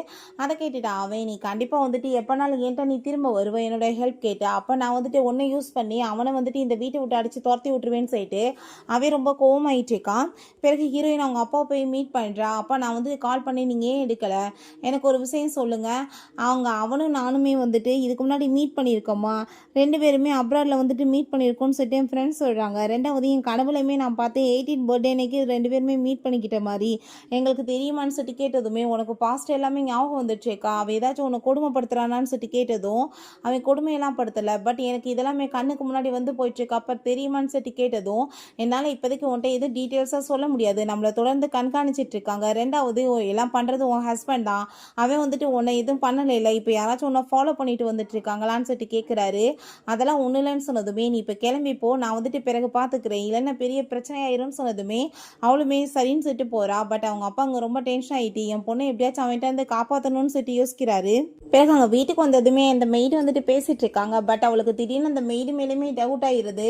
அதை கேட்டுட்டா. அவன் நீ கண்டிப்பாக வந்துட்டு எப்போனாலும் என்கிட்ட நீ திரும்ப வருவேன் என்னோட ஹெல்ப் கேட்டு அப்போ நான் வந்துட்டு ஒன்றை யூஸ் பண்ணி அவனை வந்துட்டு இந்த வீட்டை விட்டு அடித்து துரத்தி விட்டுருவேன்னு சொல்லிட்டு அவன் ரொம்ப கோவமாயிட்டுருக்கான். பிறகு ஹீரோயின் அவங்க அப்பாவை போய் மீட் பண்ணுறா. அப்போ நான் வந்து கால் பண்ணி நீங்கள் ஏன் எடுக்கலை எனக்கு ஒரு விஷயம் சொல்லுங்கள். அவனும் நானுமே வந்துட்டு இதுக்கு முன்னாடி மீட் பண்ணியிருக்கோமா 2 பேருமே அப்ராடில் வந்துட்டு மீட் பண்ணியிருக்கோம்னு சொல்லிட்டு என் ஃப்ரெண்ட்ஸ் சொல்கிறாங்க. ரெண்டாவது என் கனவுலையுமே நான் பார்த்தேன் 18 பர்த்டே அன்னைக்கு 2 பேருமே மீட் பண்ணிக்கிட்ட மாதிரி எங்களுக்கு தெரியுமான்னு சொல்லிட்டு கேட்டதுமே உனக்கு பாஸ்ட் எல்லாமே ஞாபகம் வந்துடுச்சேக்கா. அவள் ஏதாச்சும் உன்னை கொடுமைப்படுத்துறானான்னு சொல்லிட்டு கேட்டதும் அவன் கொடுமையெல்லாம் படுத்தலை பட் எனக்கு இதெல்லாமே கண்ணுக்கு முன்னாடி வந்து போயிட்டுருக்கு. அப்போ தெரியுமான்னு சொல்லிட்டு கேட்டதும் என்னால் இப்போதைக்கு உன்ட்ட எதுவும் டீட்டெயில்ஸாக சொல்ல முடியாது. நம்மளை தொடர்ந்து கண்காணிச்சிட்டு இருக்காங்க. ரெண்டாவது எல்லாம் பண்ணுறது உன் ஹஸ்பண்ட் தான். அவன் வந்துட்டு உன்னை எதுவும் பண்ணலை இல்லை இப்போ யாராச்சும் உன்னை ஃபாலோ பண்ணிட்டு வந்துட்டு இருக்காங்களான்னு சொல்லிட்டு கேட்குறாரு. அதெல்லாம் ஒன்றும் இல்லைன்னு சொன்னதுமே நீ இப்போ கிளம்பிப்போ நான் வந்துட்டு பிறகு பார்த்துக்கிறேன் இல்லைன்னா பெரிய பிரச்சனையாயிரும்னு சொன்னதுமே அவளுமே சரின்னு சொல்லிட்டு போகிறா. பட் அவங்க அப்பா அங்கே ரொம்ப டென்ஷன் ஆகிட்டு என் பொண்ணை எப்படியாச்சும் அவன்கிட்ட வந்து காப்பாற்றணும்னு சொல்லிட்டு யோசிக்கிறாரு. பிறகு அங்கே வீட்டுக்கு வந்ததுமே அந்த மெய்டு வந்துட்டு பேசிட்டு இருக்காங்க. பட் அவளுக்கு திடீர்னு அந்த மெய்டு மேலேயுமே டவுட் ஆகிடுது.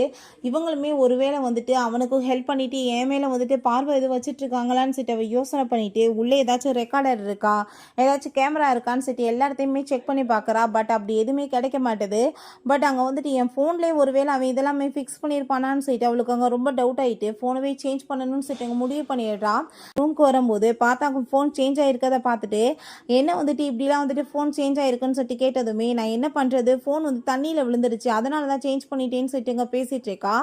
இவங்களுமே ஒருவேளை வந்துட்டு அவனுக்கு ஹெல்ப் பண்ணிட்டு என் மேலே வந்துட்டு பார்வை எது வச்சுட்டு இருக்காங்களான்னு சொல்லிட்டு அவள் யோசனை பண்ணிட்டு உள்ளே ஏதாச்சும் ரெக்கார்டர் இருக்கா ஏதாச்சும் கேமரா இருக்கான்னு சொல்லிட்டு எல்லா இடத்தையுமே செக் பண்ணி பார்க்குறா. பட் அப்படி எதுவுமே கிடைக்க மாட்டேது. பட் அங்கே வந்துட்டு என் ஃபோன்லேயே ஒருவேளை அவன் இதெல்லாமே ஃபிக்ஸ் பண்ணியிருப்பானான்னு சொல்லிட்டு அவளுக்கு அங்கே ரொம்ப டவுட் ஆகிட்டு ஃபோனவே சேஞ்ச் பண்ணணும்னு சொல்லிட்டு அங்கே முடிவு பண்ணிடுறா. ரூம்க்கு வரும்போது பார்த்தா ஃபோன் சேஞ்ச் ஆகிருக்கதை பார்த்துட்டு என்ன வந்துட்டு இப்படிலாம் வந்துட்டு ஃபோன் சேஞ்ச் ஆகிருக்குன்னு சொல்லிட்டு கேட்டதுமே நான் என்ன பண்ணுறது ஃபோன் வந்து தண்ணியில் விழுந்துருச்சு அதனால தான் சேஞ்ச் பண்ணிட்டேன்னு சொல்லிட்டு இங்கே பேசிகிட்டு இருக்கா.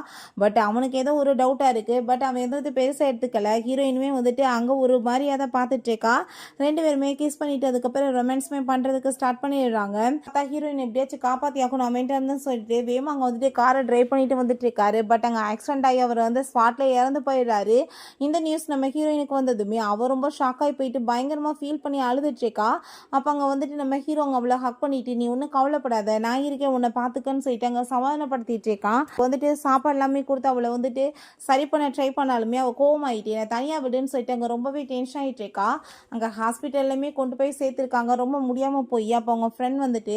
பட் அவனுக்கு ஏதோ ஒரு டவுட்டாக இருக்குது. பட் அவன் எதுவும் பெருசாக எடுத்துக்கல. ஹீரோயினுமே வந்துட்டு அங்கே ஒரு மாதிரியாக தான் பார்த்துட்டு இருக்கா. 2 பேருமே கிஸ் பண்ணிட்டு அதுக்கப்புறம் ரொமான்ஸ்மே பண்ணுறதுக்கு ஸ்டார்ட் பண்ணிடுறாங்க. பார்த்தா ஹீரோயின் எப்படியாச்சும் காப்பாற்றி ஆகணும் அவன்ட்டு இருந்துன்னு சொல்லிட்டு வேமா அங்கே வந்துட்டு காரை ட்ரைவ் பண்ணிட்டு வந்துட்டு இருக்காரு. பட் அங்கே ஆக்சிடென்ட் ஆகி அவர் வந்து ஸ்பாட்ல இறந்து போயிடுறாரு. இந்த நியூஸ் நம்ம ஹீரோயினுக்கு வந்ததுமே அவர் ரொம்ப ஷாக் ஆகி போயிட்டு பயங்கரமாக ஃபீல் பண்ணி அழுதுட்டு இருக்கா. அப்போ அங்கே வந்துட்டு நம்ம ஹீரோங்க அவளை ஹக் பண்ணிட்டு நீ ஒன்றும் கவலைப்படாத நான் இருக்கேன் உன்னை பார்த்துக்கன்னு சொல்லிட்டு அங்கே சமாதானப்படுத்திட்டு இருக்கான். வந்துட்டு சாப்பாடு எல்லாமே கொடுத்து அவளை வந்துட்டு சரி பண்ண ட்ரை பண்ணாலுமே அவள் கோவமாயிட்டு நான் தனியாக விடுன்னு சொல்லிட்டு அங்கே ரொம்பவே டென்ஷன் ஆகிட்டு இருக்கா. அங்கே ஹாஸ்பிட்டல்லையுமே கொண்டு போய் சேர்த்துருக்காங்க ரொம்ப முடியாமல் போய். அப்போ அவங்க ஃப்ரெண்ட் வந்துட்டு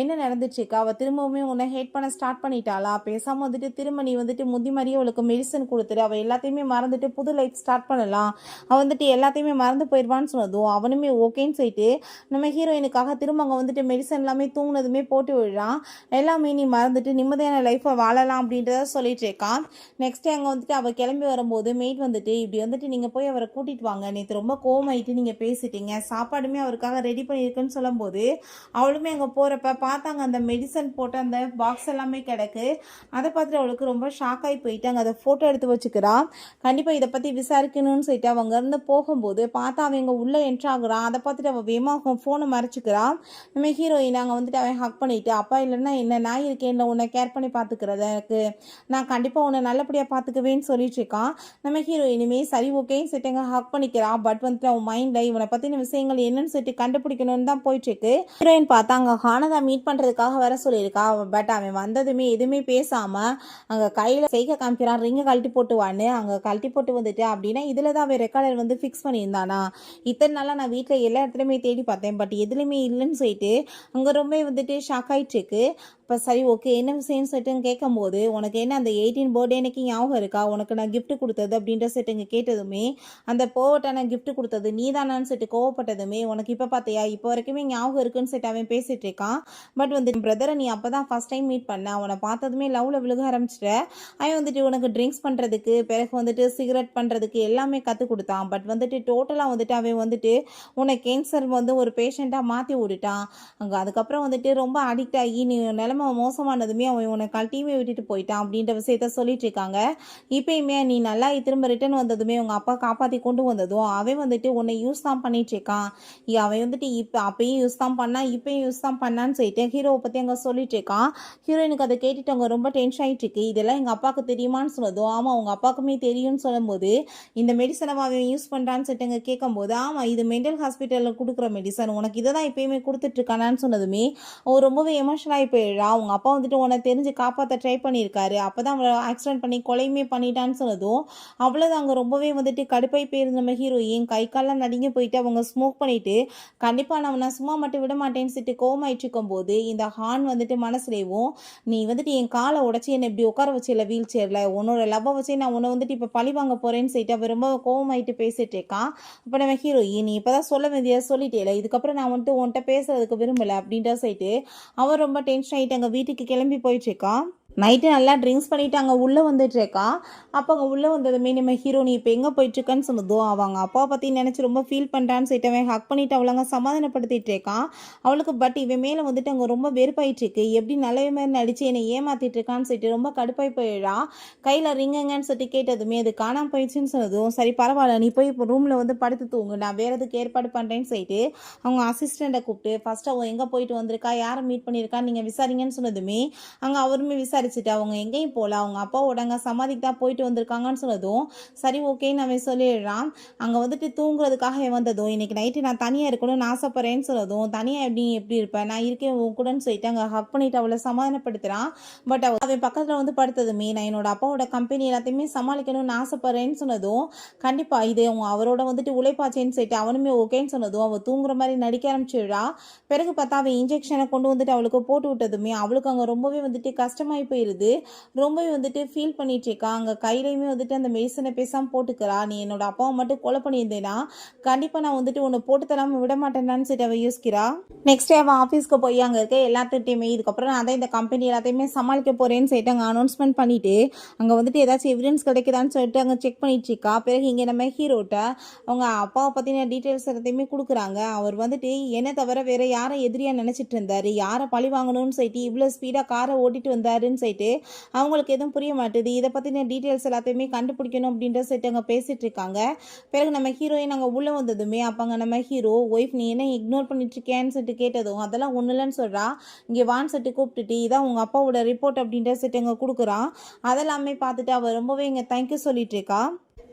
என்ன நடந்துச்சுக்கா அவள் திரும்பவுமே உன்னை ஹேட் பண்ண ஸ்டார்ட் பண்ணிட்டாளா பேசாமல் வந்துட்டு திரும்ப நீ வந்துட்டு முந்தி மாதிரியே அவளுக்கு மெடிசன் கொடுத்துரு அவள் எல்லாத்தையுமே மறந்துட்டு புது லைஃப் ஸ்டார்ட் பண்ணலாம் அவள் வந்துட்டு எல்லாத்தையுமே மறந்து போயிடுவான்னு சொன்னதும் அவனுமே ஓகேன்னு சொல்லிட்டு நம்ம ஹீரோயினுக்காக திரும்ப அங்கே வந்துட்டு மெடிசன் எல்லாமே தூங்கினதுமே போட்டு விடுறான். எல்லாமே நீ மறந்துட்டு நிம்மதியான லைஃப்பை வாழலாம் அப்படின்றத சொல்லிட்டு இருக்கான். நெக்ஸ்ட் அங்கே வந்துட்டு அவள் கிளம்பி வரும்போது மெய்ட் வந்துட்டு இப்படி வந்துட்டு நீங்கள் போய் அவரை கூட்டிகிட்டு வாங்க நேற்று ரொம்ப கோவமாயிட்டு நீங்கள் பேசிட்டு செட்டிங்க சாப்பாடுமே அவருக்காக ரெடி பண்ணியிருக்குன்னு சொல்லும்போது அவளுமே அங்கே போகிறப்ப பார்த்தாங்க அந்த மெடிசன் போட்டு அந்த பாக்ஸ் எல்லாமே கிடக்கு. அதை பார்த்துட்டு அவளுக்கு ரொம்ப ஷாக் ஆகி போயிட்டாங்க. அதை ஃபோட்டோ எடுத்து வச்சுக்கிறான். கண்டிப்பாக இதை பற்றி விசாரிக்கணும்னு சொல்லிட்டு அவங்க இருந்து போகும்போது பார்த்தா அவங்க உள்ளே என்ட்ராகிறான். அதை பார்த்துட்டு அவள் வேகமாக ஃபோனை மறைச்சிக்கிறான். நம்ம ஹீரோயின் அங்கே வந்துட்டு அவன் ஹக் பண்ணிவிட்டு அப்பா இல்லைன்னா என்ன நான் இருக்கேன் உன்னை கேர் பண்ணி பார்த்துக்கிறது எனக்கு நான் கண்டிப்பாக உன்னை நல்லபடியாக பார்த்துக்குவேன்னு சொல்லிட்டு இருக்கான். நம்ம ஹீரோயினுமே சரி ஓகேன்னு சொல்லிட்டு அங்கே ஹக் பண்ணிக்கிறா. பட் வந்துட்டு அவன் மைண்டில் இவனை பற்றின விஷயங்கள் என்னன்னு சொல்லிட்டு கண்டுபிடிக்கணும்னு தான் போயிட்டுருக்கு. ஹீரோயின் பார்த்தா அங்கே ஹானதா மீட் பண்ணுறதுக்காக வர சொல்லியிருக்கா. பட் அவன் வந்ததுமே எதுவுமே பேசாமல் அங்கே கையில் செய்க காமிக்கிறான். ரிங்கை கழட்டி போட்டுவான்னு அங்கே கழட்டி போட்டு வந்துட்டு அப்படின்னா இதில் தான் அவன் ரெக்கார்டர் வந்து ஃபிக்ஸ் பண்ணியிருந்தானா. இத்தனை நாளாக நான் வீட்டில் எல்லா இடத்துலையுமே தேடி பார்த்தேன் பட் எதுலையுமே இல்லைன்னு சொல்லிட்டு அங்கே ரொம்ப வந்துட்டு ஷாக் ஆகிட்டு இருக்கு. இப்போ சரி ஓகே என்ன விஷயம்னு சொல்லிட்டு கேட்கும்போது உனக்கு என்ன அந்த 18 பர்த்டே எனக்கு ஞாபகம் இருக்கா உனக்கு நான் கிஃப்ட் கொடுத்தது அப்படின்ற சொல்லிட்டு கேட்டதுமே அந்த போவட்டான கிஃப்ட் கொடுத்தது நீ தானான்னு சொல்லிட்டு கோவப்பட்டதுமே உனக்கு இப்போ பார்த்தியா இப்போ வரைக்குமே ஞாபகம் இருக்குன்னு சொல்லிட்டு அவன் பேசிட்டு இருக்கான். பட் வந்து பிரதரை நீ அப்போ தான் ஃபர்ஸ்ட் டைம் மீட் பண்ண அவனை பார்த்ததுமே லவ்ல விழுக ஆரம்பிச்சிட்ட. அவன் வந்துட்டு உனக்கு ட்ரிங்க்ஸ் பண்ணுறதுக்கு பிறகு வந்துட்டு சிகரெட் பண்ணுறதுக்கு எல்லாமே கற்றுக் கொடுத்தான். பட் வந்துட்டு டோட்டலாக வந்துட்டு அவன் வந்துட்டு உன்னை கேன்சர் வந்து ஒரு பேஷண்ட்டாக மாற்றி விட்டுட்டான். அங்கே அதுக்கப்புறம் வந்துட்டு ரொம்ப அடிக்ட் ஆகி நீ நிலைமை மோசமானதுமே அவன் உன்னை கழட்டியுமே விட்டுட்டு போயிட்டான் அப்படின்ற விஷயத்த சொல்லிட்டு இருக்காங்க. இப்பயுமே நீ நல்லா திரும்ப ரிட்டர்ன் வந்ததுமே உங்கள் அப்பா காப்பாற்றி கொண்டு வந்ததும் அவன் வந்துட்டு உன்னை யூஸ் தான் பண்ணிட்டு இருக்கான். அவன் வந்துட்டு இப்போ அப்பயும் யூஸ் தான் பண்ணான் இப்பயும் யூஸ் தான் பண்ணான்னு சொல்லிட்டு ஹீரோவை பற்றி அங்கே சொல்லிட்டு இருக்கான். ஹீரோயினுக்கு அதை கேட்டுட்டு அவங்க ரொம்ப டென்ஷன் ஆகிட்டு இருக்கு. இதெல்லாம் எங்கள் அப்பாவுக்கு தெரியுமான்னு சொன்னதும் ஆமாம் உங்கள் அப்பாவுக்குமே தெரியும்னு சொல்லும்போது இந்த மெடிசனை அவன் யூஸ் பண்ணுறான்னு சொல்லிட்டு அங்கே கேட்கும்போது ஆமாம் இது மென்டல் ஹாஸ்பிட்டலில் கொடுக்குற மெடிசன் உனக்கு இதை தான் இப்பயுமே கொடுத்துட்ருக்கானான்னு சொன்னதுமே அவன் ரொம்பவே எமோஷனலாகி போயிடுறா. அவங்க அப்பா வந்துட்டு உன்னை தெரிஞ்சு காப்பாற்ற ட்ரை பண்ணியிருக்காரு அப்போ தான் அவளை ஆக்சிடென்ட் பண்ணி கொலையுமே பண்ணிட்டான்னு சொன்னதும் அவ்வளோதான் அங்கே ரொம்பவே வந்துட்டு கடுப்பாய் போயிருந்த நம்ம ஹீரோயின் கை காலெலாம் நடுங்கி போயிட்டு அவங்க ஸ்மோக் பண்ணிட்டு கண்டிப்பாக நான் சும்மா மட்டும் விட மாட்டேன்னு சொல்லிட்டு கோவமாயிட்டு இருக்கும்போது இந்த ஹான் வந்துட்டு மனசுலேயும் நீ வந்துட்டு என் காலை உடச்சி என்னை இப்படி உட்கார வச்சில வீல் சேரில் உன்னோட லவ்வை வச்சு நான் உன்னை வந்துட்டு இப்போ பழி வாங்க போகிறேன்னு சொல்லிட்டு அவள் ரொம்ப கோவமாயிட்டு பேசிட்டு இருக்கான். அப்போ நம்ம ஹீரோயின் நீ இப்போ தான் சொல்ல வேண்டியதை சொல்லிட்டேல இதுக்கப்புறம் நான் வந்துட்டு உன்கிட்ட பேசுறதுக்கு விரும்பலை அப்படின்ற சொல்லிட்டு அவன் ரொம்ப டென்ஷன் ஆகிட்டு அங்கே வீட்டுக்கு கிளம்பி போயிட்டுருக்கான். நைட்டு நல்லா ட்ரிங்க்ஸ் பண்ணிவிட்டு அங்கே உள்ளே வந்துட்டுருக்கா. அப்போ அங்கே உள்ளே வந்ததுமே நம்ம ஹீரோ நீ இப்போ எங்கே போயிட்டுருக்கான்னு சொன்னதும் அவங்க அப்பாவை பற்றி நினச்சி ரொம்ப ஃபீல் பண்ணுறான்னு சொல்லிட்டு அவன் ஹக் பண்ணிவிட்டு அவளங்க சமாதானப்படுத்திட்டு இருக்கான். அவளுக்கு பட் இவன் மேலே வந்துட்டு அங்கே ரொம்ப வெறுப்பாயிட்டுருக்கு. எப்படி நல்லவே மாதிரி நடித்து என்னை ஏமாற்றிட்டு இருக்கான்னு சொல்லிட்டு ரொம்ப கடுப்பாய் போயிடா. கையில் ரிங்கங்கன்னு சொல்லிட்டு கேட்டதுமே அது காணாமல் போயிடுச்சுன்னு சொன்னதும் சரி பரவாயில்ல நீ போய் இப்போ ரூமில் வந்து படுத்து தூங்கு நான் வேறு எதுக்கு ஏற்பாடு பண்ணுறேன்னு சொல்லிட்டு அவங்க அசிஸ்டண்ட்டை கூப்பிட்டு ஃபஸ்ட்டு அவன் எங்கே போயிட்டு வந்திருக்கா யாரை மீட் பண்ணியிருக்கான்னு நீங்கள் விசாரிங்கன்னு சொன்னதுமே அங்கே அவருமே அவங்க எங்கேயும் போல அவங்க அப்பாவோட அங்கே சமாதிக்கு தான் போயிட்டு வந்திருக்காங்கன்னு சொன்னதும் சரி ஓகேன்னு அவன் சொல்லிடுறான். அங்கே வந்துட்டு தூங்குறதுக்காக வந்ததும் இன்னைக்கு நைட்டு நான் தனியாக இருக்கணும்னு ஆசைப்படுறேன்னு சொன்னதும் தனியாக எப்படி இருப்பேன் நான் இருக்கேன் உன் கூடன்னு சொல்லிட்டு அங்கே ஹக் பண்ணிட்டு அவளை சமாதானப்படுத்துறான். பட் அவன் பக்கத்தில் வந்து படுத்ததுமே நான் என்னோட அப்பாவோட கம்பெனி எல்லாத்தையுமே சமாளிக்கணும்னு ஆசைப்படுறேன்னு சொன்னதும் கண்டிப்பாக இது அவரோட வந்துட்டு உழைப்பாச்சேன்னு சொல்லிட்டு அவனுமே ஓகேன்னு சொன்னதும் அவள் தூங்குற மாதிரி நடிக்க ஆரம்பிச்சிடுறா. பிறகு பார்த்தா அவன் இன்ஜெக்ஷனை கொண்டு வந்துட்டு அவளுக்கு போட்டு விட்டதுமே அவளுக்கு அங்கே ரொம்பவே வந்துட்டு கஷ்டமாயி போயிருது. ரொம்பவே வந்துட்டு ஃபீல் பண்ணிட்டு இருக்கா. அங்கே கையிலையுமே வந்துட்டு அந்த மெடிசனை பேசாமல் போட்டுக்கிறா. நீ என்னோட அப்பாவை மட்டும் கொலை பண்ணியிருந்தேன்னா கண்டிப்பாக நான் வந்துட்டு உன்னை போட்டு தராமல் விட மாட்டேன்னான்னு சொல்லிட்டு அவள் யோசிக்கிறா. நெக்ஸ்ட் டே அவன் ஆஃபீஸ்க்கு போய் அங்கே இருக்க எல்லாத்துட்டையுமே இதுக்கப்புறம் நான் தான் இந்த கம்பெனி எல்லாத்தையுமே சமாளிக்க போகிறேன்னு சொல்லிட்டு அங்கே அனௌன்ஸ்மெண்ட் பண்ணிட்டு அங்கே வந்துட்டு ஏதாச்சும் எவிடன்ஸ் கிடைக்குதான்னு சொல்லிட்டு அங்கே செக் பண்ணிட்டு இருக்கா. பிறகு இங்கே நம்ம ஹீரோட்ட அவங்க அப்பாவை பற்றின டீட்டெயில்ஸ் எல்லாத்தையுமே கொடுக்குறாங்க. அவர் வந்துட்டு என்ன தவிர வேற யாரை எதிரியாக நினச்சிட்டு இருந்தாரு யாரை பழி வாங்கணும்னு சொல்லிட்டு இவ்வளோ ஸ்பீடாக காரை ஓட்டிட்டு வந்தாருன்னு சொல்லிட்டு அவங்களுக்கு எதுவும் புரிய மாட்டுது. இதை பற்றின டீட்டெயில்ஸ் எல்லாத்தையுமே கண்டுபிடிக்கணும் அப்படின்ற சொல்லிட்டு அங்கே பேசிட்டு இருக்காங்க. பிறகு நம்ம ஹீரோயின் அங்கே உள்ளே வந்ததுமே அப்போ நம்ம ஹீரோ ஒய்ஃப் நீ என்ன இக்னோர் பண்ணிட்டு இருக்கேன்னு சொல்லிட்டு கேட்டதும் அதெல்லாம் ஒன்றும் இல்லைன்னு சொல்கிறா. இங்கே வான்னு சொல்லிட்டு கூப்பிட்டுட்டு இதான் உங்கள் அப்பாவோட ரிப்போர்ட் அப்படின்ற சொல்லிட்டு அங்கே கொடுக்குறான். அதெல்லாமே பார்த்துட்டு அவள் ரொம்பவே இங்கே தேங்க்யூ சொல்லிட்டு இருக்கா.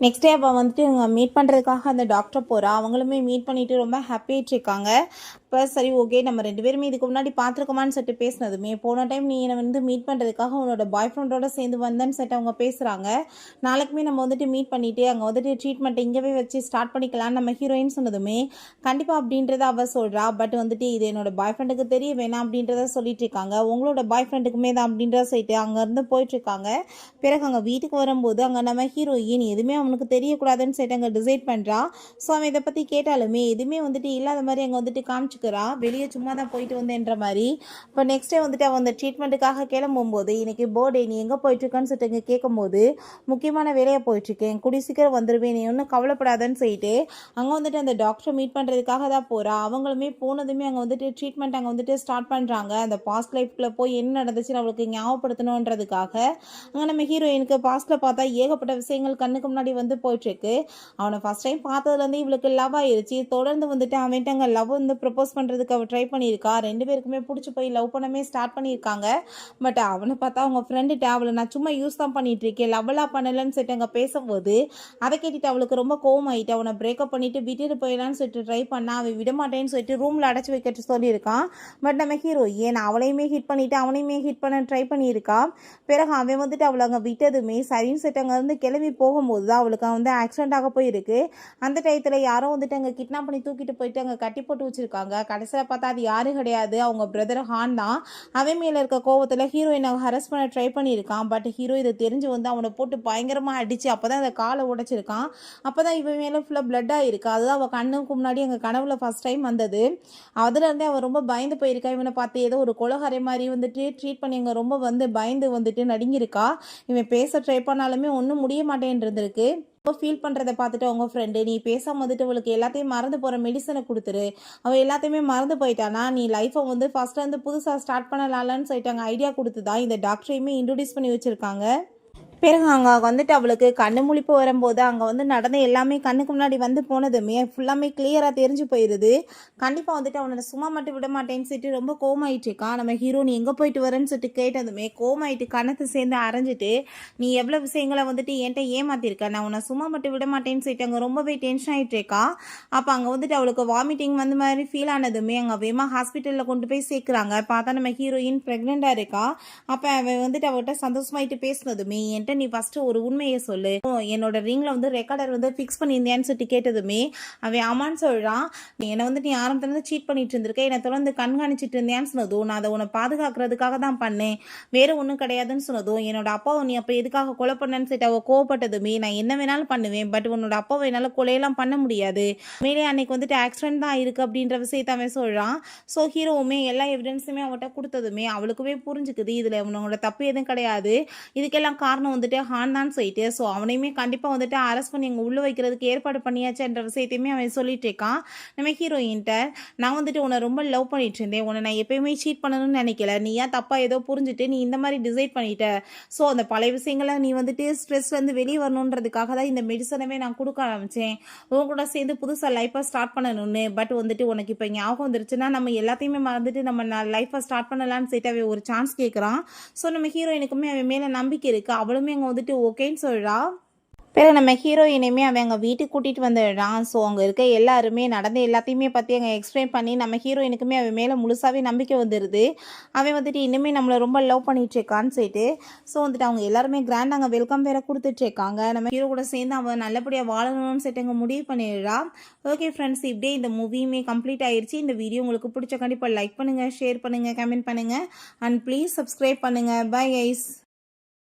நெக்ஸ்ட் டே அவள் வந்துட்டு இவங்க மீட் பண்ணுறதுக்காக அந்த டாக்டர் போகிறா. அவங்களுமே மீட் பண்ணிவிட்டு ரொம்ப ஹாப்பியாகிட்டு இருக்காங்க. இப்போ சரி ஓகே நம்ம 2 பேருமே இதுக்கு முன்னாடி பார்த்துருக்கோமான்னு சொல்லிட்டு பேசினதுமே போன டைம் நீ என்னை வந்து மீட் பண்ணுறதுக்காக உன்னோட பாய் ஃப்ரெண்டோட சேர்ந்து வந்தேன்னு சொல்லிட்டு அவங்க பேசுகிறாங்க. நாளைக்குமே நம்ம வந்துட்டு மீட் பண்ணிவிட்டு அங்கே வந்துட்டு ட்ரீட்மெண்ட்டை இங்கேவே வச்சு ஸ்டார்ட் பண்ணிக்கலான்னு நம்ம ஹீரோயின் சொன்னதுமே கண்டிப்பாக அப்படின்றத அவள் சொல்கிறா. பட் வந்துட்டு இது என்னோட பாய் ஃப்ரெண்டுக்கு தெரிய வேணாம் அப்படின்றத சொல்லிட்டு இருக்காங்க. உங்களோட பாய் ஃப்ரெண்டுக்குமே தான் அப்படின்றத சொல்லிட்டு அங்கேருந்து போயிட்டுருக்காங்க. பிறகு அங்கே வீட்டுக்கு வரும்போது அங்கே நம்ம ஹீரோயின் எதுவுமே அவனுக்கு தெரியக்கூடாதுன்னு சொல்லிட்டு அங்கே டிசைட் பண்ணுறா. ஸோ அவன் இதை பற்றி கேட்டாலுமே எதுவுமே வந்துட்டு இல்லாத மாதிரி அங்கே வந்துட்டு காமிச்சிக்கிறா. வெளியே சும்மா தான் போயிட்டு வந்தேன்ற மாதிரி. இப்போ நெக்ஸ்ட் டே வந்துட்டு அவன் அந்த ட்ரீட்மெண்ட்டுக்காக கிளம்பும்போது இன்னைக்கு பர்த்டே, நீ எங்கே போயிட்டுருக்கான்னு சொல்லிட்டு இங்கே கேட்கும்போது முக்கியமான வேலையை போயிட்டுருக்கேன், கூடிய சீக்கிரம் வந்துடுவேன், நீ ஒன்றும் கவலைப்படாதன்னு சொல்லிட்டு அங்கே வந்துட்டு அந்த டாக்டரை மீட் பண்ணுறதுக்காக தான் போகிறா. அவங்களுமே போனதுமே அங்கே வந்துட்டு ட்ரீட்மெண்ட் அங்கே வந்துட்டு ஸ்டார்ட் பண்ணுறாங்க. அந்த பாஸ்ட் லைஃப்பில் போய் என்ன நடந்துச்சுன்னு அவளுக்கு ஞாபகப்படுத்தணுன்றதுக்காக. அங்கே நம்ம ஹீரோயினுக்கு பாஸ்ட்டில் பார்த்தா ஏகப்பட்ட விஷயங்கள் கண்ணுக்கு முன்னாடி வந்து போயிட்டுருக்கு. அவனை ஃபஸ்ட் டைம் பார்த்ததுலேருந்து இவளுக்கு லவ் ஆயிடுச்சு. தொடர்ந்து வந்துட்டு அவன்கிட்ட அங்கே லவ் வந்து ப்ரப்போஸ் பண்ணுறதுக்கு அவள் ட்ரை பண்ணியிருக்கா. 2 பேருக்குமே பிடிச்சி போய் லவ் பண்ணவே ஸ்டார்ட் பண்ணியிருக்காங்க. பட் அவனை பார்த்தா அவங்க ஃப்ரெண்டுகிட்ட அவளை நான் சும்மா யூஸ் தான் பண்ணிட்டு இருக்கேன், லவ்வெல்லாம் பண்ணலன்னு சொல்லிட்டு அங்கே பேசும்போது அதை கேட்டுட்டு அவளுக்கு ரொம்ப கோவம் ஆகிட்டு அவனை பிரேக்கப் பண்ணிட்டு விட்டுட்டு போயிடலான்னு சொல்லிட்டு ட்ரை பண்ணா. அவன் விடமாட்டேன்னு சொல்லிட்டு ரூமில் அடைச்சி வைக்க சொல்லியிருக்கான். பட் நம்ம ஹீரோ ஏன் அவளையுமே ஹிட் பண்ணிட்டு அவனையுமே ஹிட் பண்ண ட்ரை பண்ணியிருக்கான். பிறகு அவன் வந்துட்டு அவளை அங்கே விட்டதுமே சரின்னு சொல்லிட்டு அங்கேருந்து கிளம்பி போகும்போது தான் அவளுக்கு வந்து ஆக்சிடென்ட் ஆக போயிருக்கு. அந்த டயத்தில் யாரோ வந்துட்டு அங்கே கிட்னாப் பண்ணி தூக்கிட்டு போயிட்டு அங்கே கட்டி போட்டு வச்சுருக்காங்க. கடைசியில் பார்த்தா அது யாரும் கிடையாது, அவங்க பிரதர் ஹான் தான். அவன் மேலே இருக்க கோவத்தில் ஹீரோயினை ஹரஸ் பண்ண ட்ரை பண்ணியிருக்கான். பட் ஹீரோ இதை தெரிஞ்சு வந்து அவனை போட்டு பயங்கரமாக அடித்து அப்போ தான் அந்த காலை உடைச்சிருக்கான். அப்போ தான் இவன் மேலே ஃபுல்லாக பிளட்டாக இருக்குது. அதுதான் அவள் கண்ணுக்கு முன்னாடி எங்கள் கனவுல ஃபஸ்ட் டைம் வந்தது. அதுலேருந்தே அவன் ரொம்ப பயந்து போயிருக்கா. இவனை பார்த்து ஏதோ ஒரு கொலகாரை மாதிரி வந்துட்டு ட்ரீட் பண்ணி அங்கே ரொம்ப வந்து பயந்து வந்துட்டு நடுங்கியிருக்கா. இவன் பேச ட்ரை பண்ணாலுமே ஒன்றும் முடிய மாட்டேன்ருந்துருக்கு. இப்போ ஃபீல் பண்ணுறதை பார்த்துட்டு அவங்க ஃப்ரெண்டு, நீ பேசாம வந்துட்டு அவளுக்கு எல்லாத்தையும் மறந்து போகிற மெடிசனை கொடுத்துரு, அவள் எல்லாத்தையுமே மறந்து போயிட்டானா நீ லைஃப்பை வந்து ஃபஸ்ட்டு வந்து புதுசாக ஸ்டார்ட் பண்ணலாம்னு சொல்லிட்டு அங்கே ஐடியா கொடுத்து தான் இந்த டாக்டரையுமே இன்ட்ரடியூஸ் பண்ணி வச்சுருக்காங்க. பிறகு அங்கே வந்துட்டு அவளுக்கு கண்ணு முழிப்பு வரும்போது அங்கே வந்து நடந்த எல்லாமே கண்ணுக்கு முன்னாடி வந்து போனதுமே ஃபுல்லாமே கிளியராக தெரிஞ்சு போயிடுது. கண்டிப்பாக வந்துட்டு அவனை சும்மா மட்டும் விட மாட்டேன்னு சொல்லிட்டு ரொம்ப கோமாயிட்டு இருக்கான். நம்ம ஹீரோ நீ எங்கே போயிட்டு வரேன்னு சொல்லிட்டு கேட்டதுமே கோமாயிட்டு கணத்தை சேர்ந்து அரைஞ்சிட்டு, நீ எவ்வளோ விஷயங்களை வந்துட்டு என்கிட்ட ஏமாத்திருக்க, நான் உன்னை சும்மா மட்டும் விட மாட்டேன்னு சொல்லிட்டு அங்கே ரொம்பவே டென்ஷன் ஆகிட்டு இருக்கா. அப்போ அங்கே வந்துட்டு அவளுக்கு வாமிட்டிங் வந்து மாதிரி ஃபீல் ஆனதுமே அங்கே வேமா ஹாஸ்பிட்டலில் கொண்டு போய் சேர்க்குறாங்க. பார்த்தா நம்ம ஹீரோயின் ப்ரெக்னெண்ட்டாக இருக்கா. அப்போ அவன் வந்துட்டு அவள்கிட்ட சந்தோஷமாயிட்டு பேசினதுமே, நீ ஃபர்ஸ்ட் ஒரு உண்மையை சொல்லு, என்னோட ரிங்ல வந்து ரெக்கார்டர் வந்து ஃபிக்ஸ் பண்ணியிருந்தேன்னு சொல்லிட்டு கேட்டதுமே அவன் ஆமான்னு சொல்றான். என்னை வந்து நீ ஆரம்பத்துல சீட் பண்ணிட்டு இருந்திருக்க, என்னை தொடர்ந்து கண்காணிச்சிட்டு இருந்தேன்னு சொன்னதும் நான் அதை உன்னை பாதுகாக்கிறதுக்காக தான் பண்ணேன், வேற ஒன்றும் கிடையாதுன்னு சொன்னதும் என்னோட அப்பாவை நீ அப்போ எதுக்காக கொலை பண்ணேன்னு சொல்லிட்டு அவள் கோவப்பட்டதுமே, நான் என்ன வேணாலும் பண்ணுவேன், பட் உன்னோட அப்பாவை என்னால் கொலையெல்லாம் பண்ண முடியாது, மேலே அன்னைக்கு வந்துட்டு ஆக்சிடென்ட் தான் இருக்கு அப்படின்ற விஷயத்த அவன் சொல்றான். ஸோ ஹீரோவுமே எல்லா எவிடன்ஸுமே அவன்கிட்ட கொடுத்ததுமே அவளுக்குமே புரிஞ்சுக்குது இதில் உன்னோட தப்பு எதுவும் கிடையாது, இதுக்கெல்லாம் காரணம் வந்துட்டு ஹான் தான் சொல்லிட்டு. ஸோ அவனையுமே கண்டிப்பாக வந்துட்டு அரெஸ்ட் பண்ணி அங்கே உள்ளே வைக்கிறதுக்கு ஏற்பாடு பண்ணியாச்சுன்ற விஷயத்தையுமே அவன் சொல்லிட்டு இருக்கான். நம்ம ஹீரோயின்ட்ட நான் வந்துட்டு உன்னை ரொம்ப லவ் பண்ணிட்டு இருந்தேன், உன்னை நான் எப்பயுமே சீட் பண்ணணும்னு நினைக்கல, நீ ஏன் தப்பாக ஏதோ புரிஞ்சுட்டு நீ இந்த மாதிரி டிசைட் பண்ணிட்ட. ஸோ அந்த பழைய விஷயங்களை நீ வந்துட்டு ஸ்ட்ரெஸ்லேருந்து வெளியே வரணுன்றதுக்காக தான் இந்த மெடிசனவே நான் கொடுக்க ஆரம்பித்தேன், உன் கூட சேர்ந்து புதுசாக லைஃப்பை ஸ்டார்ட் பண்ணணும்னு. பட் வந்துட்டு உனக்கு இப்போ ஞாபகம் வந்துருச்சுன்னா நம்ம எல்லாத்தையுமே மறந்துட்டு நம்ம லைஃப்பை ஸ்டார்ட் பண்ணலான்னு சொல்லிட்டு அவன் ஒரு சான்ஸ் கேட்குறான். ஸோ நம்ம ஹீரோயினுக்குமே அவன் மேலே நம்பிக்கை இருக்குது. அவளுமே அங்கே வந்துட்டு ஓகேன்னு சொல்கிறா. பிறகு நம்ம ஹீரோயினையுமே அவன் அங்கே வீட்டுக்கு கூட்டிகிட்டு வந்துடுறான். ஸோ அங்கே இருக்க எல்லாருமே நடந்த எல்லாத்தையுமே பற்றி அங்கே எக்ஸ்பிளைன் பண்ணி நம்ம ஹீரோயினுக்குமே அவன் மேலே முழுசாகவே நம்பிக்கை வந்துடுது. அவன் வந்துட்டு இன்னுமே நம்மளை ரொம்ப லவ் பண்ணிகிட்ருக்கான்னு சொல்லிட்டு. ஸோ வந்துட்டு அவங்க எல்லாருமே கிராண்ட் அங்கே வெல்கம் வேறு கொடுத்துட்ருக்காங்க. நம்ம ஹீரோ கூட சேர்ந்து அவன் நல்லபடியாக வாழணும்னு சொல்லிட்டு அங்கே முடிவு பண்ணிடுறான். ஓகே ஃப்ரெண்ட்ஸ், இப்படியே இந்த மூவியுமே கம்ப்ளீட் ஆயிடுச்சு. இந்த வீடியோ உங்களுக்கு பிடிச்ச கண்டிப்பாக லைக் பண்ணுங்கள், ஷேர் பண்ணுங்கள், கமெண்ட் பண்ணுங்கள் அண்ட் ப்ளீஸ் சப்ஸ்கிரைப் பண்ணுங்கள். Bye guys.